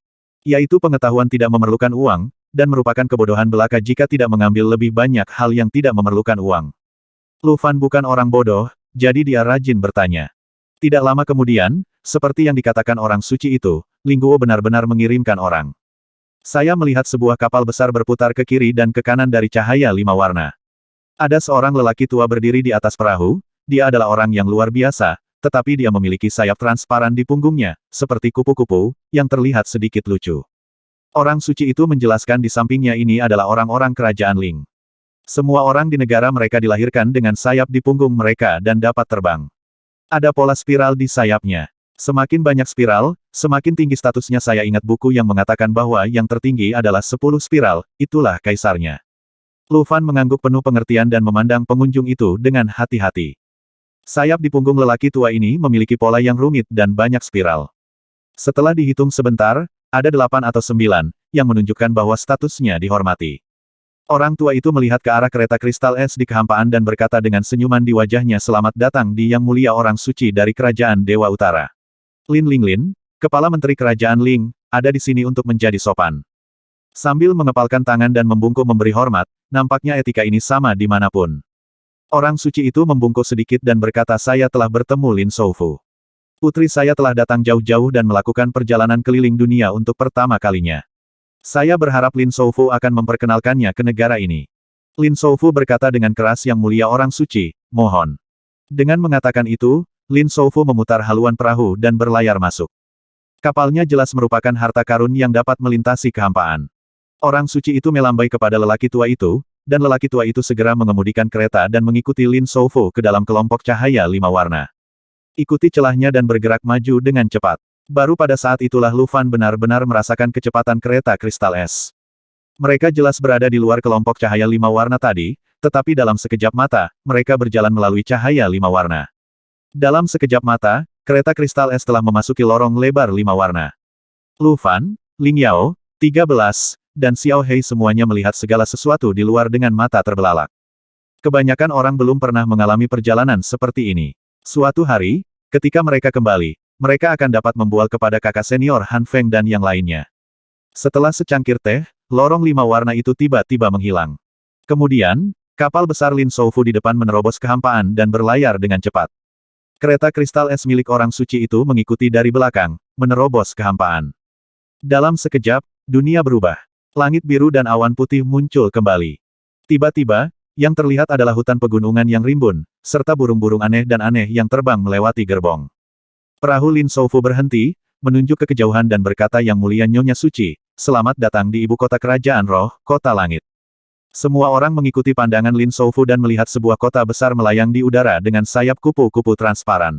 yaitu pengetahuan tidak memerlukan uang, dan merupakan kebodohan belaka jika tidak mengambil lebih banyak hal yang tidak memerlukan uang. Lu Fan bukan orang bodoh, jadi dia rajin bertanya. Tidak lama kemudian, seperti yang dikatakan orang suci itu, Ling Guo benar-benar mengirimkan orang. Saya melihat sebuah kapal besar berputar ke kiri dan ke kanan dari cahaya 5 warna. Ada seorang lelaki tua berdiri di atas perahu, dia adalah orang yang luar biasa, tetapi dia memiliki sayap transparan di punggungnya, seperti kupu-kupu, yang terlihat sedikit lucu. Orang suci itu menjelaskan di sampingnya ini adalah orang-orang kerajaan Ling. Semua orang di negara mereka dilahirkan dengan sayap di punggung mereka dan dapat terbang. Ada pola spiral di sayapnya. Semakin banyak spiral, semakin tinggi statusnya. Saya ingat buku yang mengatakan bahwa yang tertinggi adalah 10 spiral, itulah kaisarnya. Lu Fan mengangguk penuh pengertian dan memandang pengunjung itu dengan hati-hati. Sayap di punggung lelaki tua ini memiliki pola yang rumit dan banyak spiral. Setelah dihitung sebentar, ada 8 atau 9, yang menunjukkan bahwa statusnya dihormati. Orang tua itu melihat ke arah kereta kristal es di kehampaan dan berkata dengan senyuman di wajahnya, "Selamat datang di Yang Mulia orang suci dari Kerajaan Dewa Utara. Lin Linglin, Kepala Menteri Kerajaan Ling, ada di sini untuk menjadi sopan." Sambil mengepalkan tangan dan membungkuk memberi hormat, nampaknya etika ini sama dimanapun. Orang suci itu membungkuk sedikit dan berkata, "Saya telah bertemu Lin Shoufu. Putri saya telah datang jauh-jauh dan melakukan perjalanan keliling dunia untuk pertama kalinya. Saya berharap Lin Shoufu akan memperkenalkannya ke negara ini." Lin Shoufu berkata dengan keras, "Yang Mulia orang suci, mohon." Dengan mengatakan itu, Lin Shoufu memutar haluan perahu dan berlayar masuk. Kapalnya jelas merupakan harta karun yang dapat melintasi kehampaan. Orang suci itu melambai kepada lelaki tua itu, dan lelaki tua itu segera mengemudikan kereta dan mengikuti Lin Shoufu ke dalam kelompok cahaya 5 warna. Ikuti celahnya dan bergerak maju dengan cepat. Baru pada saat itulah Lu Fan benar-benar merasakan kecepatan kereta kristal es. Mereka jelas berada di luar kelompok cahaya 5 warna tadi, tetapi dalam sekejap mata, mereka berjalan melalui cahaya 5 warna. Dalam sekejap mata, kereta kristal es telah memasuki lorong lebar 5 warna. Lu Fan, Ling Yao, 13, dan Xiao Hei semuanya melihat segala sesuatu di luar dengan mata terbelalak. Kebanyakan orang belum pernah mengalami perjalanan seperti ini. Suatu hari, ketika mereka kembali, mereka akan dapat membual kepada kakak senior Han Feng dan yang lainnya. Setelah secangkir teh, lorong 5 warna itu tiba-tiba menghilang. Kemudian, kapal besar Lin Shoufu di depan menerobos kehampaan dan berlayar dengan cepat. Kereta kristal es milik orang suci itu mengikuti dari belakang, menerobos kehampaan. Dalam sekejap, dunia berubah. Langit biru dan awan putih muncul kembali. Tiba-tiba, yang terlihat adalah hutan pegunungan yang rimbun, serta burung-burung aneh dan aneh yang terbang melewati gerbong. Perahu Lin Shoufu berhenti, menunjuk ke kejauhan dan berkata, "Yang Mulia Nyonya Suci, selamat datang di ibu kota kerajaan roh, kota langit." Semua orang mengikuti pandangan Lin Shoufu dan melihat sebuah kota besar melayang di udara dengan sayap kupu-kupu transparan.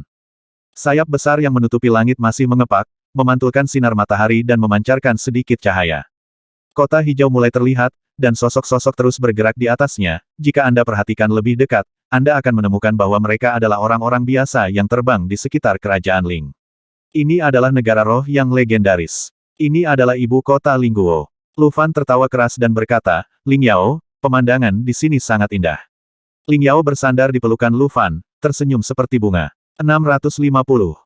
Sayap besar yang menutupi langit masih mengepak, memantulkan sinar matahari dan memancarkan sedikit cahaya. Kota hijau mulai terlihat, dan sosok-sosok terus bergerak di atasnya. Jika Anda perhatikan lebih dekat, Anda akan menemukan bahwa mereka adalah orang-orang biasa yang terbang di sekitar kerajaan Ling. Ini adalah negara roh yang legendaris. Ini adalah ibu kota Ling Guo. Lu Fan tertawa keras dan berkata, "Ling Yao, pemandangan di sini sangat indah." Ling Yao bersandar di pelukan Lu Fan, tersenyum seperti bunga. 650